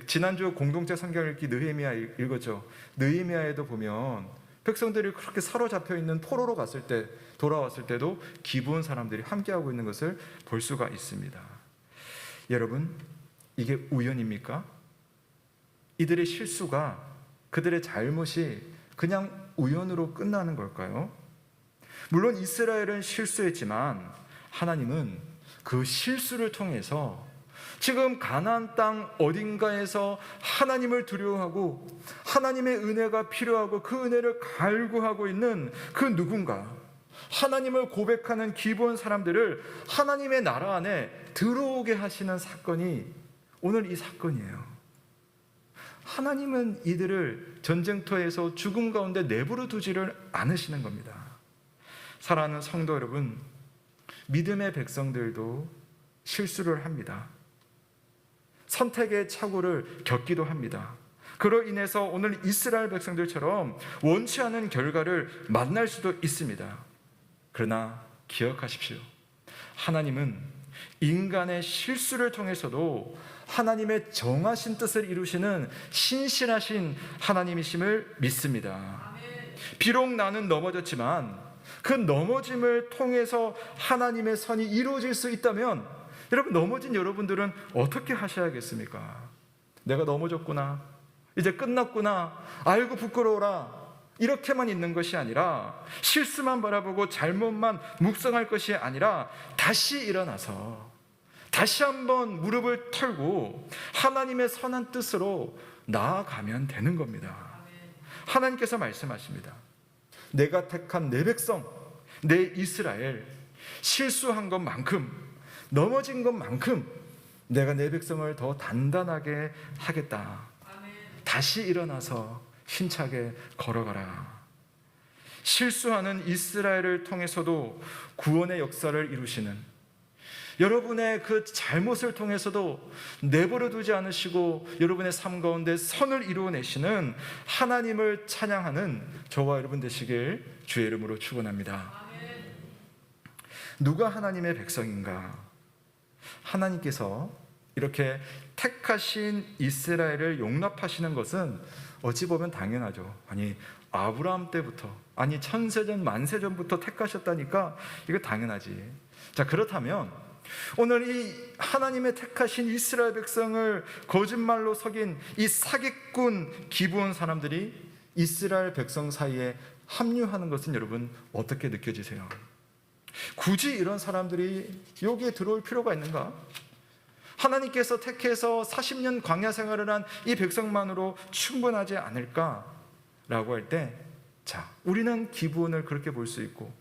지난주 공동체 성경 읽기 느헤미야 읽었죠. 느헤미야에도 보면 백성들이 그렇게 사로잡혀 있는 포로로 갔을 때, 돌아왔을 때도 기브온 사람들이 함께하고 있는 것을 볼 수가 있습니다. 여러분, 이게 우연입니까? 이들의 실수가, 그들의 잘못이 그냥 우연으로 끝나는 걸까요? 물론 이스라엘은 실수했지만 하나님은 그 실수를 통해서 지금 가나안 땅 어딘가에서 하나님을 두려워하고 하나님의 은혜가 필요하고 그 은혜를 갈구하고 있는 그 누군가, 하나님을 고백하는 기브온 사람들을 하나님의 나라 안에 들어오게 하시는 사건이 오늘 이 사건이에요. 하나님은 이들을 전쟁터에서 죽음 가운데 내버려 두지를 않으시는 겁니다. 사랑하는 성도 여러분, 믿음의 백성들도 실수를 합니다. 선택의 착오를 겪기도 합니다. 그로 인해서 오늘 이스라엘 백성들처럼 원치 않은 결과를 만날 수도 있습니다. 그러나 기억하십시오. 하나님은 인간의 실수를 통해서도 하나님의 정하신 뜻을 이루시는 신실하신 하나님이심을 믿습니다. 비록 나는 넘어졌지만 그 넘어짐을 통해서 하나님의 선이 이루어질 수 있다면, 여러분, 넘어진 여러분들은 어떻게 하셔야겠습니까? 내가 넘어졌구나, 이제 끝났구나, 아이고 부끄러워라, 이렇게만 있는 것이 아니라, 실수만 바라보고 잘못만 묵상할 것이 아니라 다시 일어나서 다시 한번 무릎을 털고 하나님의 선한 뜻으로 나아가면 되는 겁니다. 하나님께서 말씀하십니다. 내가 택한 내 백성, 내 이스라엘, 실수한 것만큼, 넘어진 것만큼 내가 내 백성을 더 단단하게 하겠다. 다시 일어나서 힘차게 걸어가라. 실수하는 이스라엘을 통해서도 구원의 역사를 이루시는, 여러분의 그 잘못을 통해서도 내버려 두지 않으시고 여러분의 삶 가운데 선을 이루어내시는 하나님을 찬양하는 저와 여러분 되시길 주의 이름으로 축원합니다. 누가 하나님의 백성인가? 하나님께서 이렇게 택하신 이스라엘을 용납하시는 것은 어찌 보면 당연하죠. 아니, 아브라함 때부터, 아니 천세전 만세전부터 택하셨다니까 이거 당연하지. 자, 그렇다면 오늘 이 하나님의 택하신 이스라엘 백성을 거짓말로 속인 이 사기꾼 기브온 사람들이 이스라엘 백성 사이에 합류하는 것은 여러분 어떻게 느껴지세요? 굳이 이런 사람들이 여기에 들어올 필요가 있는가? 하나님께서 택해서 40년 광야 생활을 한 이 백성만으로 충분하지 않을까라고 할 때, 자, 우리는 기브온을 그렇게 볼 수 있고,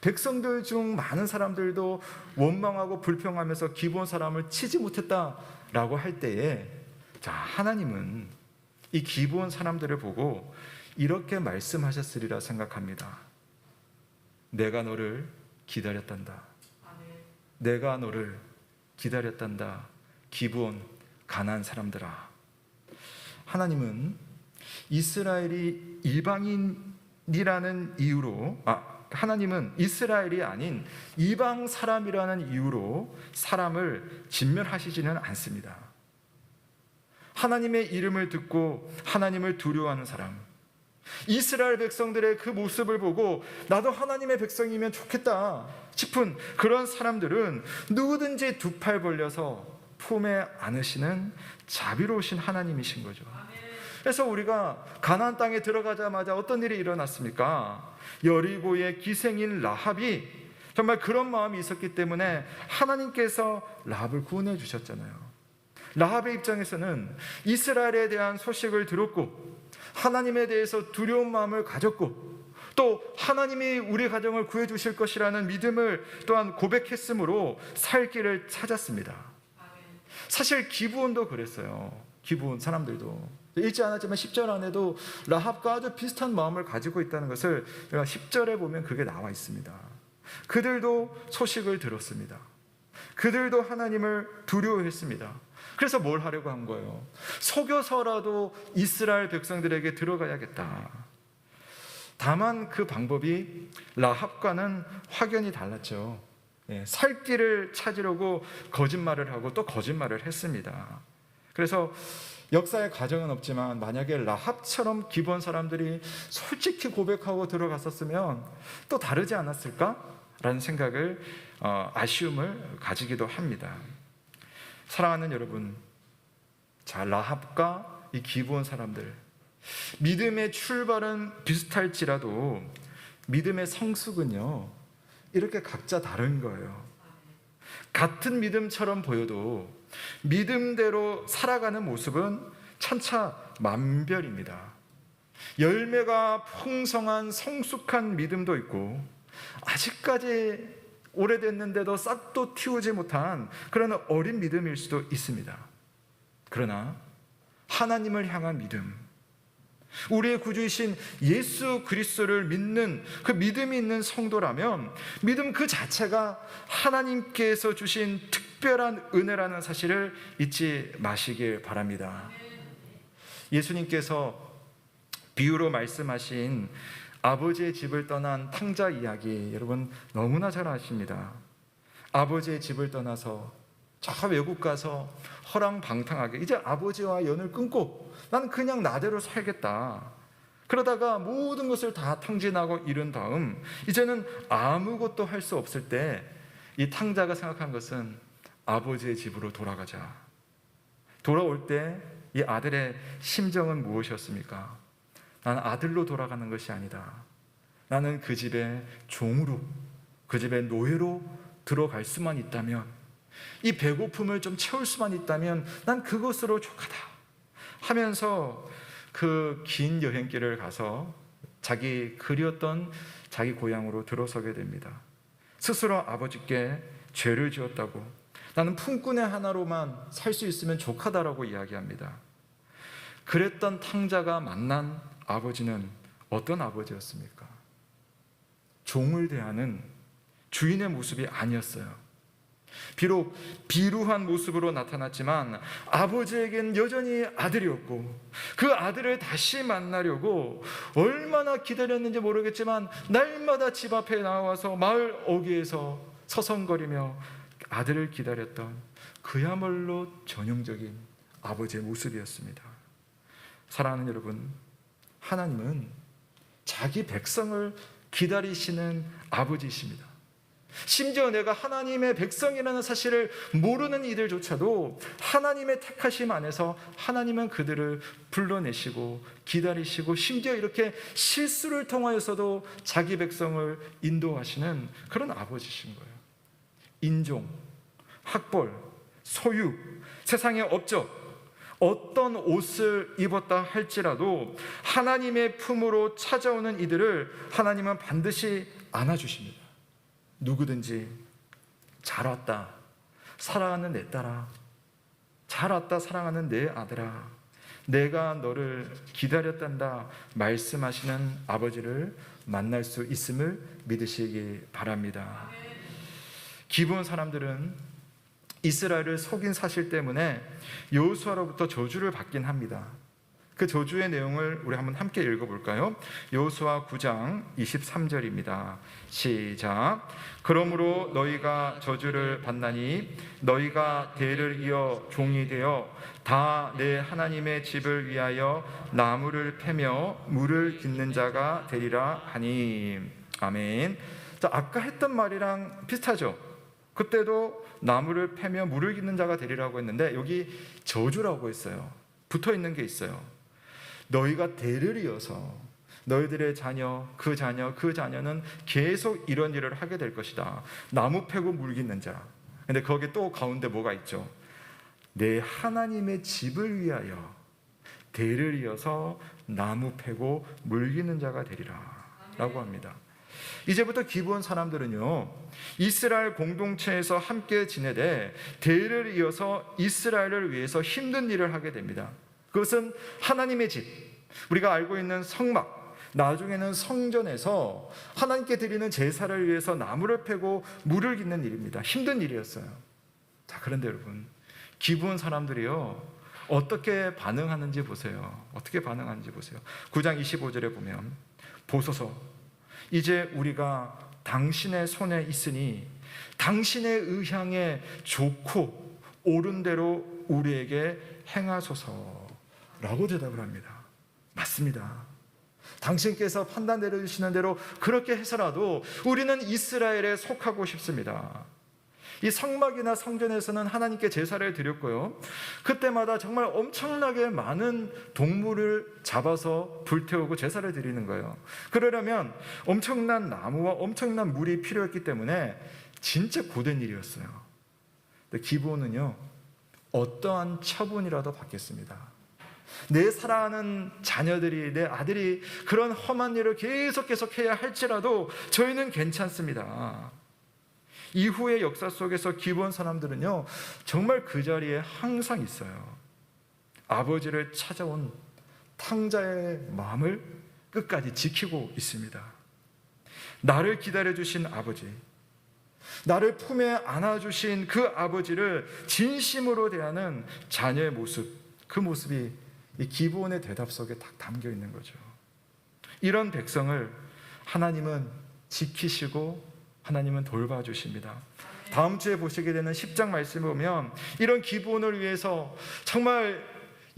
백성들 중 많은 사람들도 원망하고 불평하면서 기브온 사람을 치지 못했다라고 할 때에, 자, 하나님은 이 기브온 사람들을 보고 이렇게 말씀하셨으리라 생각합니다. 내가 너를 기다렸단다. 내가 너를 기다렸단다. 기브온 가나안 사람들아. 하나님은 이스라엘이 이방인이라는 이유로, 하나님은 이스라엘이 아닌 이방 사람이라는 이유로 사람을 진멸하시지는 않습니다. 하나님의 이름을 듣고 하나님을 두려워하는 사람, 이스라엘 백성들의 그 모습을 보고 나도 하나님의 백성이면 좋겠다 싶은 그런 사람들은 누구든지 두 팔 벌려서 품에 안으시는 자비로우신 하나님이신 거죠. 그래서 우리가 가나안 땅에 들어가자마자 어떤 일이 일어났습니까? 여리고의 기생인 라합이 정말 그런 마음이 있었기 때문에 하나님께서 라합을 구원해 주셨잖아요. 라합의 입장에서는 이스라엘에 대한 소식을 들었고 하나님에 대해서 두려운 마음을 가졌고 또 하나님이 우리 가정을 구해 주실 것이라는 믿음을 또한 고백했으므로 살 길을 찾았습니다. 사실 기브온도 그랬어요. 기브온 사람들도 읽지 않았지만 10절 안에도 라합과 아주 비슷한 마음을 가지고 있다는 것을 10절에 보면 그게 나와 있습니다. 그들도 소식을 들었습니다. 그들도 하나님을 두려워했습니다. 그래서 뭘 하려고 한 거예요? 속여서라도 이스라엘 백성들에게 들어가야겠다. 다만 그 방법이 라합과는 확연히 달랐죠. 살 길을 찾으려고 거짓말을 하고 또 거짓말을 했습니다. 그래서 역사의 가정은 없지만 만약에 라합처럼 기브온 사람들이 솔직히 고백하고 들어갔었으면 또 다르지 않았을까라는 생각을 아쉬움을 가지기도 합니다. 사랑하는 여러분, 자, 라합과 이 기브온 사람들, 믿음의 출발은 비슷할지라도 믿음의 성숙은요, 이렇게 각자 다른 거예요. 같은 믿음처럼 보여도 믿음대로 살아가는 모습은 천차만별입니다. 열매가 풍성한 성숙한 믿음도 있고, 아직까지 오래됐는데도 싹도 틔우지 못한 그런 어린 믿음일 수도 있습니다. 그러나 하나님을 향한 믿음, 우리의 구주이신 예수 그리스도를 믿는 그 믿음이 있는 성도라면 믿음 그 자체가 하나님께서 주신 특별한 은혜라는 사실을 잊지 마시길 바랍니다. 예수님께서 비유로 말씀하신 아버지의 집을 떠난 탕자 이야기, 여러분 너무나 잘 아십니다. 아버지의 집을 떠나서 저 외국 가서 허랑방탕하게 이제 아버지와 연을 끊고 나는 그냥 나대로 살겠다. 그러다가 모든 것을 다 탕진하고 이룬 다음 이제는 아무것도 할 수 없을 때 이 탕자가 생각한 것은 아버지의 집으로 돌아가자. 돌아올 때 이 아들의 심정은 무엇이었습니까? 나는 아들로 돌아가는 것이 아니다. 나는 그 집의 종으로, 그 집의 노예로 들어갈 수만 있다면, 이 배고픔을 좀 채울 수만 있다면 난 그것으로 족하다 하면서 그 긴 여행길을 가서 자기 그리웠던 자기 고향으로 들어서게 됩니다. 스스로 아버지께 죄를 지었다고, 나는 품꾼의 하나로만 살 수 있으면 족하다라고 이야기합니다. 그랬던 탕자가 만난 아버지는 어떤 아버지였습니까? 종을 대하는 주인의 모습이 아니었어요. 비록 비루한 모습으로 나타났지만 아버지에겐 여전히 아들이었고, 그 아들을 다시 만나려고 얼마나 기다렸는지 모르겠지만 날마다 집 앞에 나와서 마을 어귀에서 서성거리며 아들을 기다렸던 그야말로 전형적인 아버지의 모습이었습니다. 사랑하는 여러분, 하나님은 자기 백성을 기다리시는 아버지이십니다. 심지어 내가 하나님의 백성이라는 사실을 모르는 이들조차도 하나님의 택하심 안에서 하나님은 그들을 불러내시고 기다리시고, 심지어 이렇게 실수를 통하여서도 자기 백성을 인도하시는 그런 아버지신 거예요. 인종, 학벌, 소유, 세상의 업적, 어떤 옷을 입었다 할지라도 하나님의 품으로 찾아오는 이들을 하나님은 반드시 안아주십니다. 누구든지 잘 왔다 사랑하는 내 딸아, 잘 왔다 사랑하는 내 아들아, 내가 너를 기다렸단다 말씀하시는 아버지를 만날 수 있음을 믿으시기 바랍니다. 기브온 사람들은 이스라엘을 속인 사실 때문에 여호수아로부터 저주를 받긴 합니다. 그 저주의 내용을 우리 한번 함께 읽어볼까요? 여호수아 9장 23절입니다. 시작. 그러므로 너희가 저주를 받나니 너희가 대를 이어 종이 되어 다 내 하나님의 집을 위하여 나무를 패며 물을 깃는 자가 되리라 하니. 아멘. 자, 아까 했던 말이랑 비슷하죠? 그때도 나무를 패며 물을 깃는 자가 되리라고 했는데 여기 저주라고 했어요. 붙어 있는 게 있어요. 너희가 대를 이어서 너희들의 자녀, 그 자녀는 계속 이런 일을 하게 될 것이다. 나무 패고 물 깃는 자. 근데 거기 또 가운데 뭐가 있죠? 내 하나님의 집을 위하여 대를 이어서 나무 패고 물 깃는 자가 되리라 라고 합니다. 이제부터 기브온 사람들은요, 이스라엘 공동체에서 함께 지내되 대를 이어서 이스라엘을 위해서 힘든 일을 하게 됩니다. 그것은 하나님의 집, 우리가 알고 있는 성막, 나중에는 성전에서 하나님께 드리는 제사를 위해서 나무를 패고 물을 깃는 일입니다. 힘든 일이었어요. 자, 그런데 여러분, 기브온 사람들이요 어떻게 반응하는지 보세요. 어떻게 반응하는지 보세요. 9장 25절에 보면, 보소서, 이제 우리가 당신의 손에 있으니 당신의 의향에 좋고 옳은 대로 우리에게 행하소서. 라고 대답을 합니다. 맞습니다. 당신께서 판단 내려주시는 대로 그렇게 해서라도 우리는 이스라엘에 속하고 싶습니다. 이 성막이나 성전에서는 하나님께 제사를 드렸고요, 그때마다 정말 엄청나게 많은 동물을 잡아서 불태우고 제사를 드리는 거예요. 그러려면 엄청난 나무와 엄청난 물이 필요했기 때문에 진짜 고된 일이었어요. 근데 기브온은요, 어떠한 처분이라도 받겠습니다. 내 사랑하는 자녀들이, 내 아들이 그런 험한 일을 계속 해야 할지라도 저희는 괜찮습니다. 이후의 역사 속에서 기브온 사람들은요, 정말 그 자리에 항상 있어요. 아버지를 찾아온 탕자의 마음을 끝까지 지키고 있습니다. 나를 기다려주신 아버지, 나를 품에 안아주신 그 아버지를 진심으로 대하는 자녀의 모습, 그 모습이 이 기브온의 대답 속에 딱 담겨 있는 거죠. 이런 백성을 하나님은 지키시고 하나님은 돌봐주십니다. 다음 주에 보시게 되는 10장 말씀을 보면 이런 기브온을 위해서 정말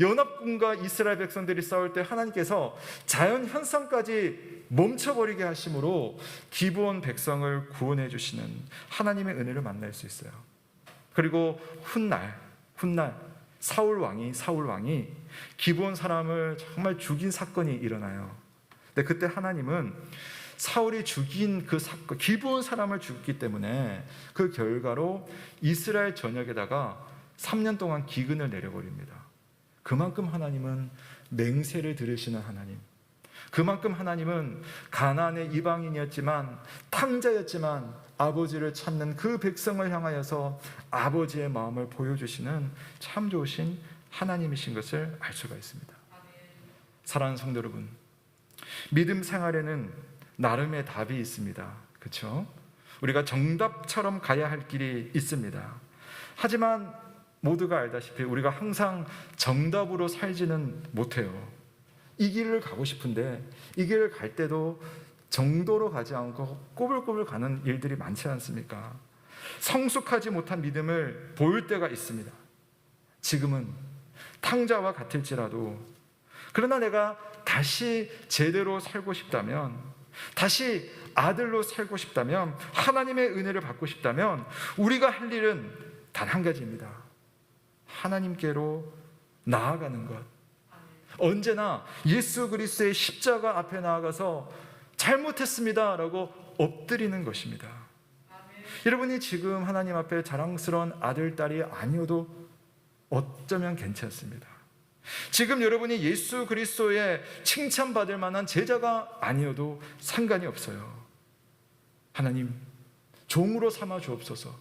연합군과 이스라엘 백성들이 싸울 때 하나님께서 자연 현상까지 멈춰버리게 하심으로 기브온 백성을 구원해 주시는 하나님의 은혜를 만날 수 있어요. 그리고 훗날 사울 왕이 기브온 사람을 정말 죽인 사건이 일어나요. 근데 그때 하나님은 사울이 죽인 그 사건, 기브온 사람을 죽였기 때문에 그 결과로 이스라엘 전역에다가 3년 동안 기근을 내려버립니다. 그만큼 하나님은 맹세를 들으시는 하나님, 그만큼 하나님은 가나안의 이방인이었지만 탕자였지만 아버지를 찾는 그 백성을 향하여서 아버지의 마음을 보여주시는 참 좋으신 하나님이신 것을 알 수가 있습니다. 사랑하는 성도 여러분, 믿음 생활에는 나름의 답이 있습니다. 그렇죠? 우리가 정답처럼 가야 할 길이 있습니다. 하지만 모두가 알다시피 우리가 항상 정답으로 살지는 못해요. 이 길을 가고 싶은데 이 길을 갈 때도 정도로 가지 않고 꼬불꼬불 가는 일들이 많지 않습니까? 성숙하지 못한 믿음을 보일 때가 있습니다. 지금은 탕자와 같을지라도, 그러나 내가 다시 제대로 살고 싶다면, 다시 아들로 살고 싶다면, 하나님의 은혜를 받고 싶다면 우리가 할 일은 단 한 가지입니다. 하나님께로 나아가는 것. 언제나 예수 그리스도의 십자가 앞에 나아가서 잘못했습니다 라고 엎드리는 것입니다. 여러분이 지금 하나님 앞에 자랑스러운 아들, 딸이 아니어도 어쩌면 괜찮습니다. 지금 여러분이 예수 그리스도의 칭찬받을 만한 제자가 아니어도 상관이 없어요. 하나님, 종으로 삼아 주옵소서.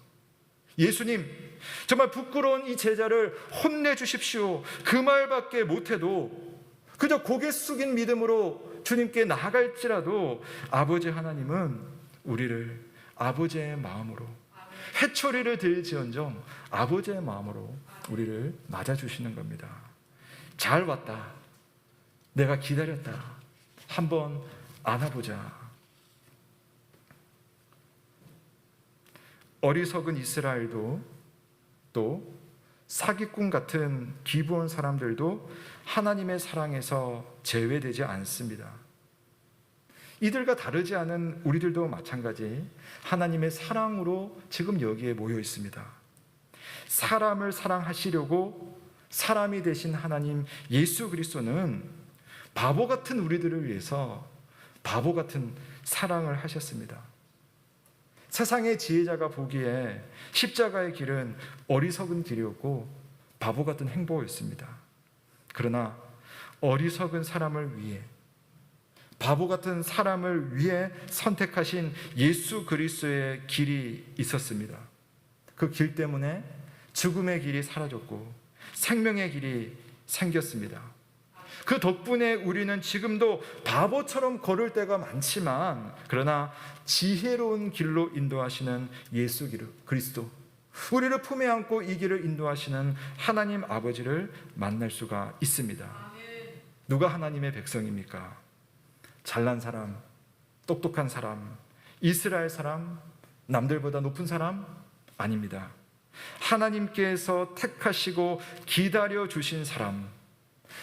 예수님, 정말 부끄러운 이 제자를 혼내주십시오. 그 말밖에 못해도 그저 고개 숙인 믿음으로 주님께 나아갈지라도 아버지 하나님은 우리를 아버지의 마음으로, 회초리를 들지언정 아버지의 마음으로 우리를 맞아주시는 겁니다. 잘 왔다, 내가 기다렸다, 한번 안아보자. 어리석은 이스라엘도 또 사기꾼 같은 기브온 사람들도 하나님의 사랑에서 제외되지 않습니다. 이들과 다르지 않은 우리들도 마찬가지 하나님의 사랑으로 지금 여기에 모여 있습니다. 사람을 사랑하시려고 사람이 되신 하나님 예수 그리스도는 바보 같은 우리들을 위해서 바보 같은 사랑을 하셨습니다. 세상의 지혜자가 보기에 십자가의 길은 어리석은 길이었고 바보 같은 행보였습니다. 그러나 어리석은 사람을 위해, 바보 같은 사람을 위해 선택하신 예수 그리스도의 길이 있었습니다. 그 길 때문에 죽음의 길이 사라졌고 생명의 길이 생겼습니다. 그 덕분에 우리는 지금도 바보처럼 걸을 때가 많지만, 그러나 지혜로운 길로 인도하시는 예수 그리스도, 우리를 품에 안고 이 길을 인도하시는 하나님 아버지를 만날 수가 있습니다. 누가 하나님의 백성입니까? 잘난 사람, 똑똑한 사람, 이스라엘 사람, 남들보다 높은 사람? 아닙니다. 하나님께서 택하시고 기다려 주신 사람,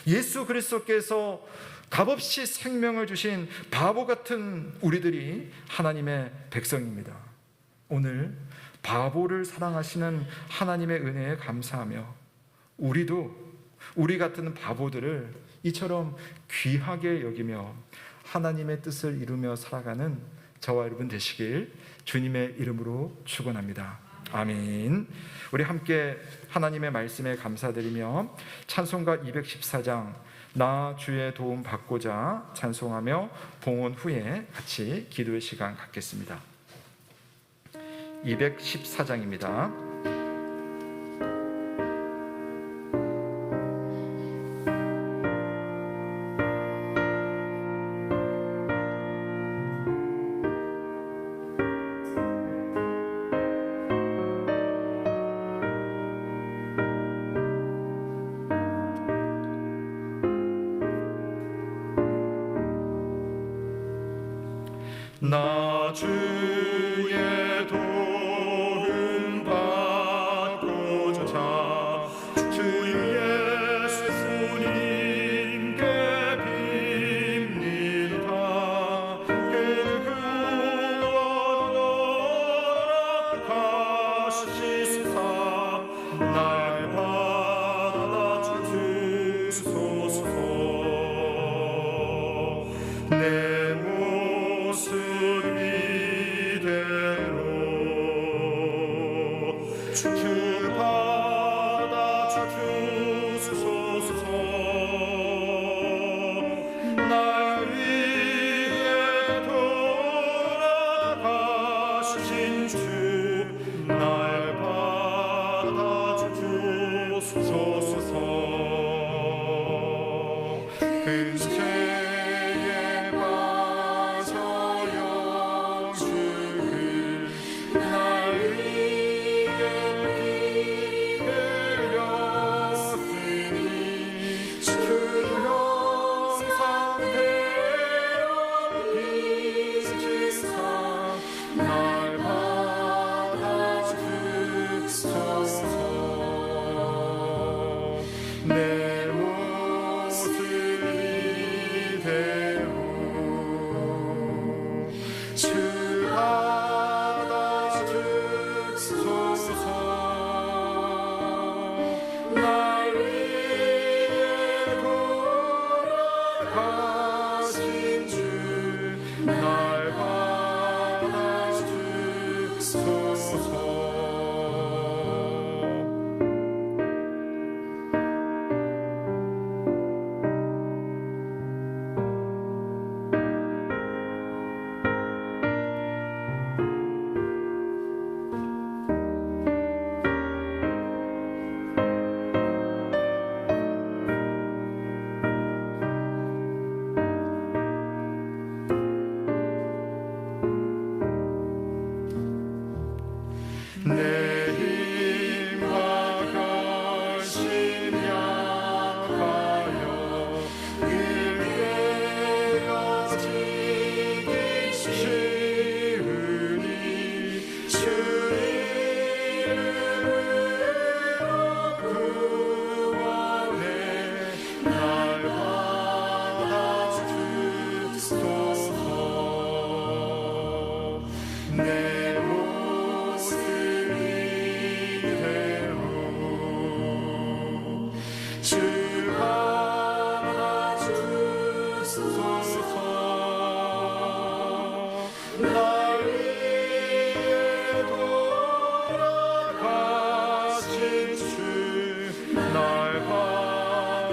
예수 그리스도께서 값없이 생명을 주신 바보 같은 우리들이 하나님의 백성입니다. 오늘 바보를 사랑하시는 하나님의 은혜에 감사하며 우리도 우리 같은 바보들을 이처럼 귀하게 여기며 하나님의 뜻을 이루며 살아가는 저와 여러분 되시길 주님의 이름으로 축원합니다. 아멘. 우리 함께 하나님의 말씀에 감사드리며 찬송가 214장 나 주의 도움 받고자 찬송하며 봉헌 후에 같이 기도의 시간 갖겠습니다. 214장입니다. 나 주의 도움 받고자 주 예수님께 빕니다. 허락하시사 날 받아주소서. 내 모습 이대로 주 받아주소서. 날 위해 돌아가신 주 날 받아주소서. 근세에 빠져 영주를 날 위해 흘렸으니 주 형상대로 빚으사 날 받아주소서. 내 모습 이대로 주 받아주소서. 날 위해 돌아가신 주 날 받아주소서. 내 힘과 결심 약하여 일깨어지기 쉬우니 주 이름으로 구원해 날 받아주소서. 내 모습 이대로 주 받아주소서. 날 위해 돌아가신 주 날 받아주소서.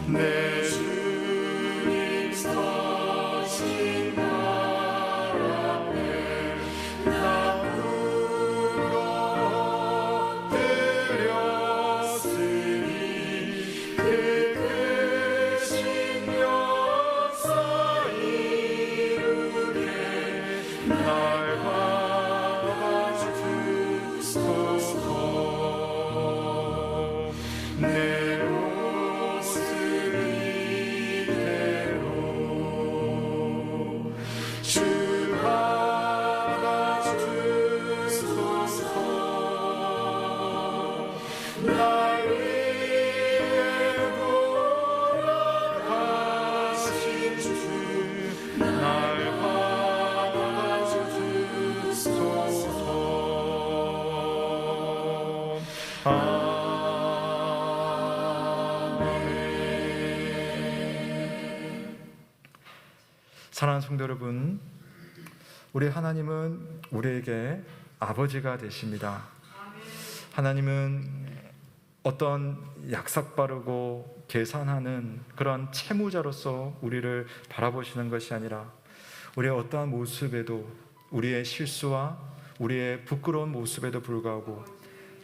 내 주님 서신 발 앞에 나 울어 사랑하는 성도 여러분, 우리 하나님은 우리에게 아버지가 되십니다. 하나님은 어떤 약삭 빠르고 계산하는 그런 채무자로서 우리를 바라보시는 것이 아니라 우리의 어떠한 모습에도, 우리의 실수와 우리의 부끄러운 모습에도 불구하고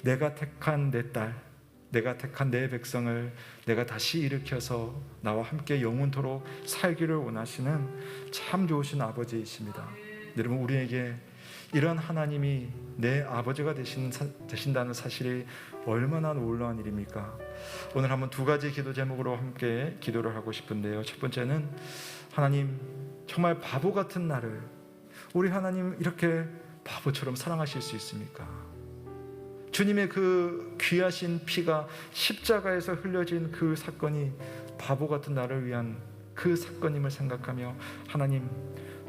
내가 택한 내 딸, 내가 택한 내 백성을 내가 다시 일으켜서 나와 함께 영원토록 살기를 원하시는 참 좋으신 아버지이십니다. 여러분, 우리에게 이런 하나님이 내 아버지가 되신다는 사실이 얼마나 놀라운 일입니까? 오늘 한번 두 가지 기도 제목으로 함께 기도를 하고 싶은데요. 첫 번째는, 하나님, 정말 바보 같은 나를 우리 하나님 이렇게 바보처럼 사랑하실 수 있습니까? 주님의 그 귀하신 피가 십자가에서 흘려진 그 사건이 바보 같은 나를 위한 그 사건임을 생각하며, 하나님,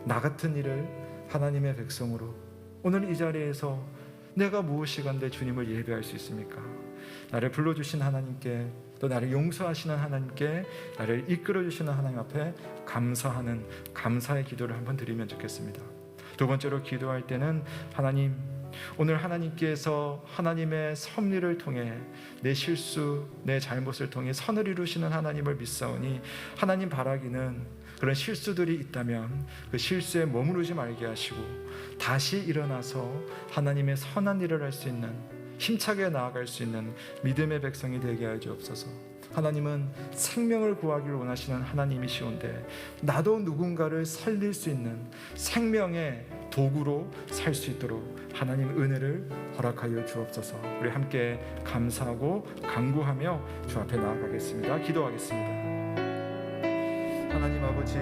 나 같은 이를 하나님의 백성으로 오늘 이 자리에서 내가 무엇이간데 주님을 예배할 수 있습니까? 나를 불러주신 하나님께, 또 나를 용서하시는 하나님께, 나를 이끌어주시는 하나님 앞에 감사하는 감사의 기도를 한번 드리면 좋겠습니다. 두 번째로 기도할 때는, 하나님, 오늘 하나님께서 하나님의 섭리를 통해 내 실수, 내 잘못을 통해 선을 이루시는 하나님을 믿사오니, 하나님 바라기는 그런 실수들이 있다면 그 실수에 머무르지 말게 하시고 다시 일어나서 하나님의 선한 일을 할 수 있는, 힘차게 나아갈 수 있는 믿음의 백성이 되게 하여 주옵소서. 하나님은 생명을 구하기를 원하시는 하나님이시온데, 나도 누군가를 살릴 수 있는 생명의 도구로 살 수 있도록 하나님 은혜를 허락하여 주옵소서. 우리 함께 감사하고 간구하며 주 앞에 나아가겠습니다. 기도하겠습니다. 하나님 아버지,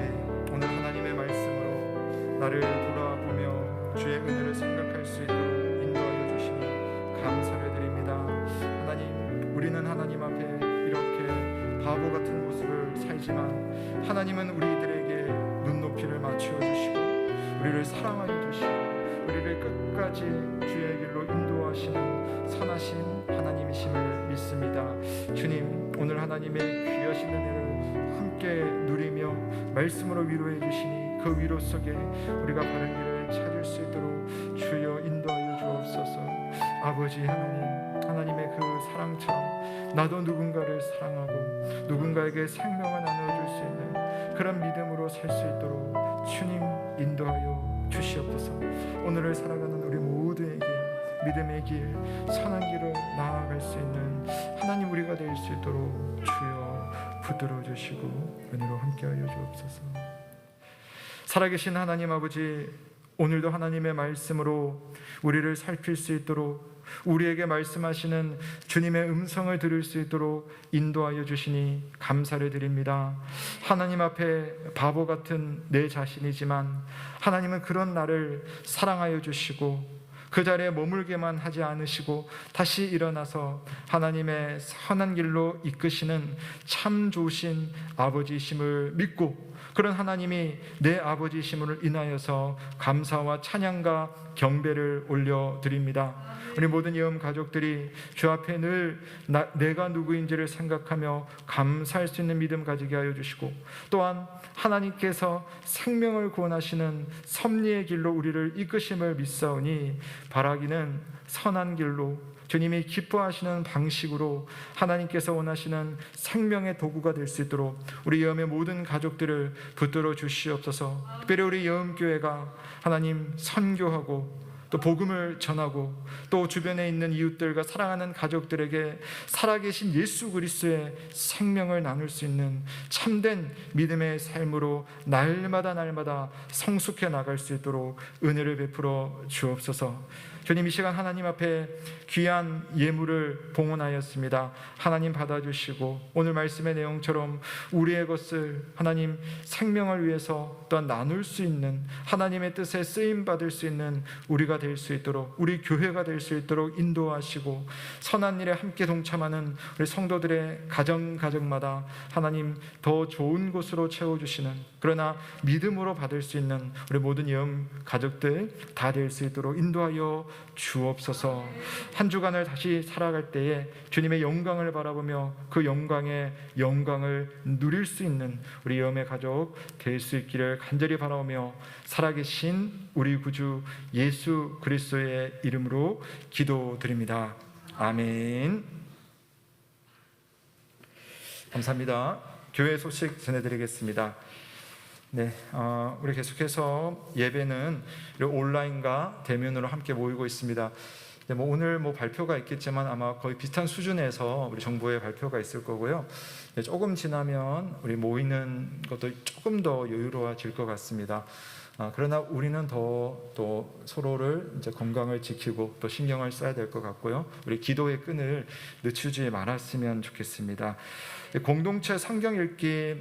오늘 하나님의 말씀으로 나를 돌아보며 주의 은혜를 생각할 수 있도록 인도하여 주시니 감사를 드립니다. 하나님, 우리는 하나님 앞에 이렇게 바보 같은 모습을 살지만, 하나님은 우리들에게 눈높이를 맞추어 주시고 우리를 사랑하여 주시고 우리를 끝까지 주의 길로 인도하시는 선하신 하나님이심을 믿습니다. 주님, 오늘 하나님의 귀하신 은혜를 함께 누리며 말씀으로 위로해 주시니 그 위로 속에 우리가 바른 길을 찾을 수 있도록 주여 인도하여 주옵소서. 아버지 하나님, 하나님의 그 사랑처럼 나도 누군가를 사랑하고 누군가에게 생명을 나눠줄 수 있는 그런 믿음으로 살 수 있도록 주님 인도하여 주시옵소서. 오늘을 살아가는 우리 모두에게 믿음의 길, 선한 길을 나아갈 수 있는 하나님 우리가 될 수 있도록 주여 붙들어 주시고 은혜로 함께하여 주옵소서. 살아계신 하나님 아버지, 오늘도 하나님의 말씀으로 우리를 살필 수 있도록, 우리에게 말씀하시는 주님의 음성을 들을 수 있도록 인도하여 주시니 감사를 드립니다. 하나님 앞에 바보 같은 내 자신이지만 하나님은 그런 나를 사랑하여 주시고 그 자리에 머물게만 하지 않으시고 다시 일어나서 하나님의 선한 길로 이끄시는 참 좋으신 아버지이심을 믿고, 그런 하나님이 내 아버지이심을 인하여서 감사와 찬양과 경배를 올려드립니다. 우리 모든 예언 가족들이 주 앞에 늘 내가 누구인지를 생각하며 감사할 수 있는 믿음 가지게 하여 주시고, 또한 하나님께서 생명을 구원하시는 섭리의 길로 우리를 이끄심을 믿사오니, 바라기는 선한 길로 주님이 기뻐하시는 방식으로 하나님께서 원하시는 생명의 도구가 될 수 있도록 우리 예언의 모든 가족들을 붙들어 주시옵소서. 특별히 우리 예언교회가 하나님 선교하고 또 복음을 전하고 또 주변에 있는 이웃들과 사랑하는 가족들에게 살아계신 예수 그리스도의 생명을 나눌 수 있는 참된 믿음의 삶으로 날마다 성숙해 나갈 수 있도록 은혜를 베풀어 주옵소서. 주님, 이 시간 하나님 앞에 귀한 예물을 봉헌하였습니다. 하나님 받아주시고 오늘 말씀의 내용처럼 우리의 것을 하나님 생명을 위해서 또한 나눌 수 있는, 하나님의 뜻에 쓰임받을 수 있는 우리가 될 수 있도록, 우리 교회가 될 수 있도록 인도하시고, 선한 일에 함께 동참하는 우리 성도들의 가정마다 하나님 더 좋은 곳으로 채워주시는 그런 그러나 믿음으로 받을 수 있는 우리 모든 영 가족들 다 될 수 있도록 인도하여 주옵소서. 한 주간을 다시 살아갈 때에 주님의 영광을 바라보며 그 영광의 영광을 누릴 수 있는 우리 영의 가족 될 수 있기를 간절히 바라오며 살아계신 우리 구주 예수 그리스도의 이름으로 기도드립니다. 아멘. 감사합니다. 교회 소식 전해드리겠습니다. 네, 우리 계속해서 예배는 온라인과 대면으로 함께 모이고 있습니다. 네, 오늘 발표가 있겠지만 아마 거의 비슷한 수준에서 우리 정부의 발표가 있을 거고요. 네, 조금 지나면 우리 모이는 것도 조금 더 여유로워질 것 같습니다. 그러나 우리는 또 서로를 이제 건강을 지키고 또 신경을 써야 될 것 같고요. 우리 기도의 끈을 늦추지 말았으면 좋겠습니다. 공동체 성경 읽기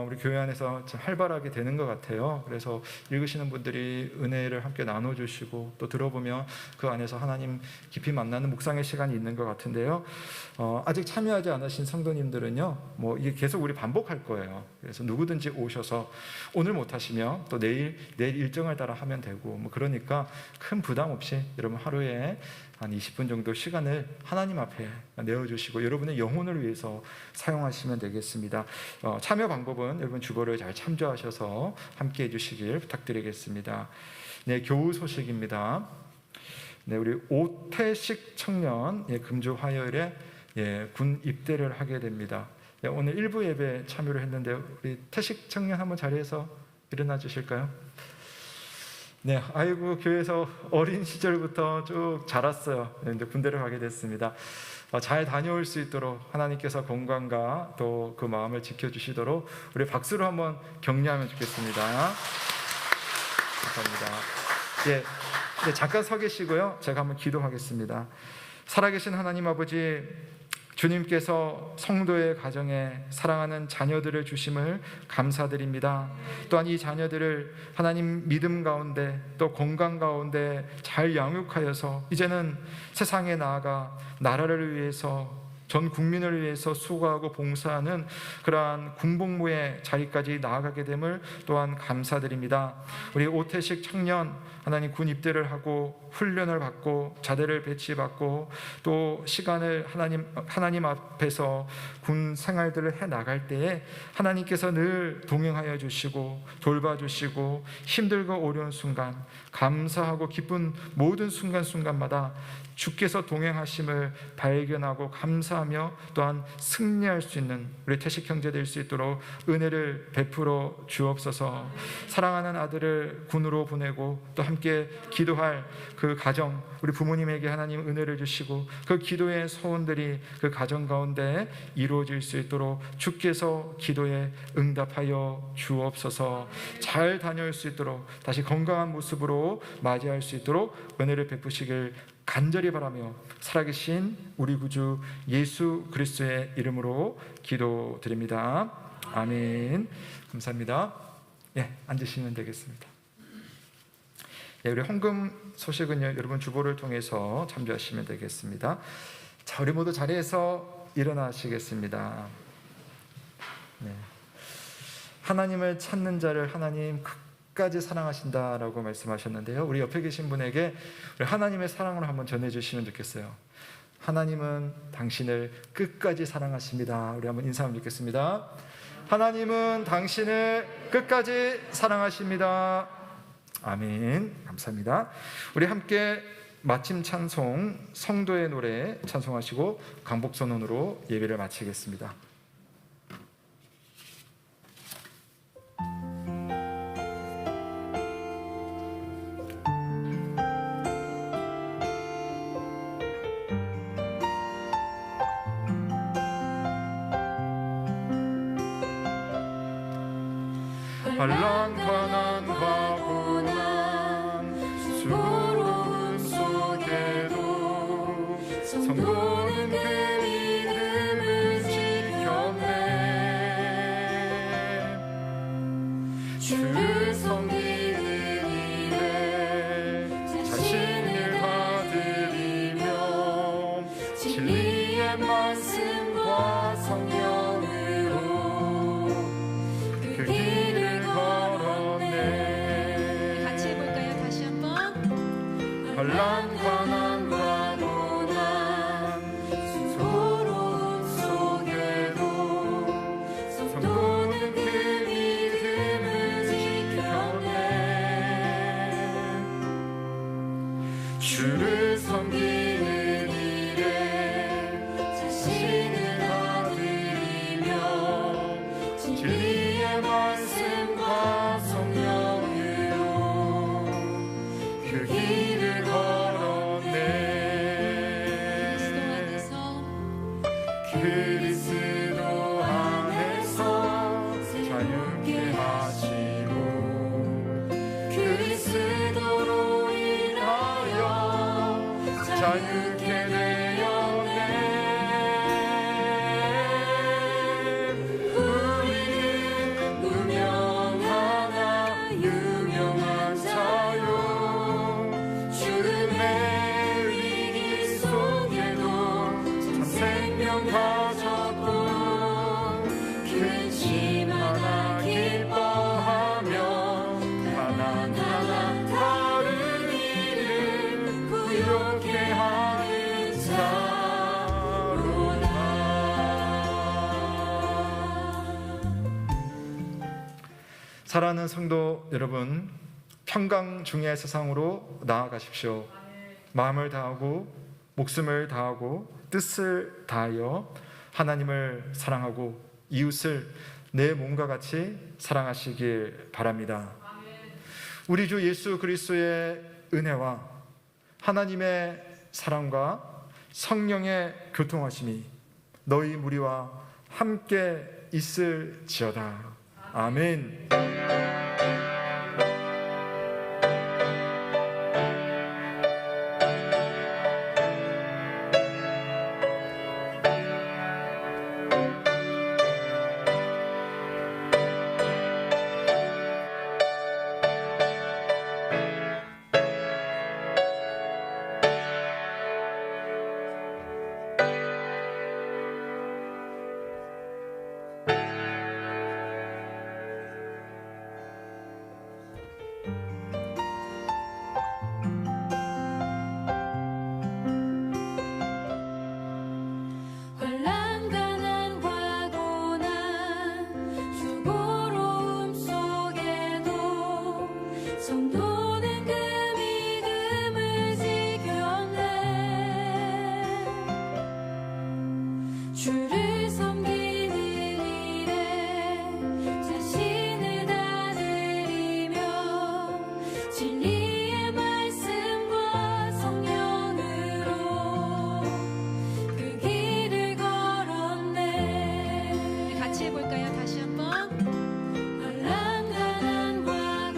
우리 교회 안에서 참 활발하게 되는 것 같아요. 그래서 읽으시는 분들이 은혜를 함께 나눠주시고 또 들어보면 그 안에서 하나님 깊이 만나는 묵상의 시간이 있는 것 같은데요. 아직 참여하지 않으신 성도님들은요, 이게 계속 우리 반복할 거예요. 그래서 누구든지 오셔서 오늘 못하시면 또 내일 일정을 따라 하면 되고 그러니까 큰 부담 없이 여러분 하루에 한 20분 정도 시간을 하나님 앞에 내어주시고 여러분의 영혼을 위해서 사용하시면 되겠습니다. 참여 방법은 여러분 주보를 잘 참조하셔서 함께 해주시길 부탁드리겠습니다. 네, 교우 소식입니다. 네, 우리 오태식 청년 금주 화요일에 군 입대를 하게 됩니다. 오늘 일부 예배 참여를 했는데 우리 태식 청년 한번 자리에서 일어나 주실까요? 네, 아이고 교회에서 어린 시절부터 쭉 자랐어요. 이제 군대를 가게 됐습니다. 잘 다녀올 수 있도록 하나님께서 건강과 또 그 마음을 지켜주시도록 우리 박수로 한번 격려하면 좋겠습니다. 감사합니다. 네, 잠깐 서 계시고요. 제가 한번 기도하겠습니다. 살아계신 하나님 아버지, 주님께서 성도의 가정에 사랑하는 자녀들을 주심을 감사드립니다. 또한 이 자녀들을 하나님 믿음 가운데 또 건강 가운데 잘 양육하여서 이제는 세상에 나아가 나라를 위해서 전 국민을 위해서 수고하고 봉사하는 그러한 군복무의 자리까지 나아가게 됨을 또한 감사드립니다. 우리 오태식 청년 하나님 군 입대를 하고 훈련을 받고 자대를 배치받고 또 시간을 하나님 앞에서 군 생활들을 해 나갈 때에 하나님께서 늘 동행하여 주시고 돌봐주시고 힘들고 어려운 순간 감사하고 기쁜 모든 순간순간마다 주께서 동행하심을 발견하고 감사하며 또한 승리할 수 있는 우리 태식 형제 될 수 있도록 은혜를 베풀어 주옵소서. 사랑하는 아들을 군으로 보내고 또 함께 기도할 그 가정 우리 부모님에게 하나님 은혜를 주시고 그 기도의 소원들이 그 가정 가운데 이루어질 수 있도록 주께서 기도에 응답하여 주옵소서. 잘 다녀올 수 있도록 다시 건강한 모습으로 맞이할 수 있도록 은혜를 베푸시길 간절히 바라며 살아계신 우리 구주 예수 그리스도의 이름으로 기도드립니다. 아멘. 감사합니다. 앉으시면 되겠습니다. 우리 헌금 소식은요, 여러분 주보를 통해서 참조하시면 되겠습니다. 자, 우리 모두 자리에서 일어나시겠습니다. 하나님을 찾는 자를 하나님 끝까지 사랑하신다라고 말씀하셨는데요. 우리 옆에 계신 분에게 우리 하나님의 사랑을 한번 전해주시면 좋겠어요. 하나님은 당신을 끝까지 사랑하십니다. 우리 한번 인사 한번 듣겠습니다. 하나님은 당신을 끝까지 사랑하십니다. 아멘. 감사합니다. 우리 함께 마침 찬송 성도의 노래 찬송하시고 강복선언으로 예배를 마치겠습니다. 한란관한과 고난 수고로움 속에도 성도는 그 믿음을 지켰네. 주를 섬기는 일에 자신을 다드리며 진리의 말씀과 성령으로 그 길을 주를 섬기는 일에 자신을 아드리며 진리의 말씀과 성령으로 그 길을 걸었네. 그리스도 안에서 자유케 하시고 그리스도로 인하여 자유케 되었네. 우리는 무명하나 유명한 자요 죽음의 위기 속에도 참 생명 가졌고 근심 하나 기뻐하며 가난하나 다른 이를 부욕해 하는 자로다. 사랑하는 성도 여러분, 평강 중의 세상으로 나아가십시오. 마음을 다하고 목숨을 다하고 뜻을 다하여 하나님을 사랑하고 이웃을 내 몸과 같이 사랑하시길 바랍니다. 우리 주 예수 그리스도의 은혜와 하나님의 사랑과 성령의 교통하심이 너희 무리와 함께 있을지어다. 아멘.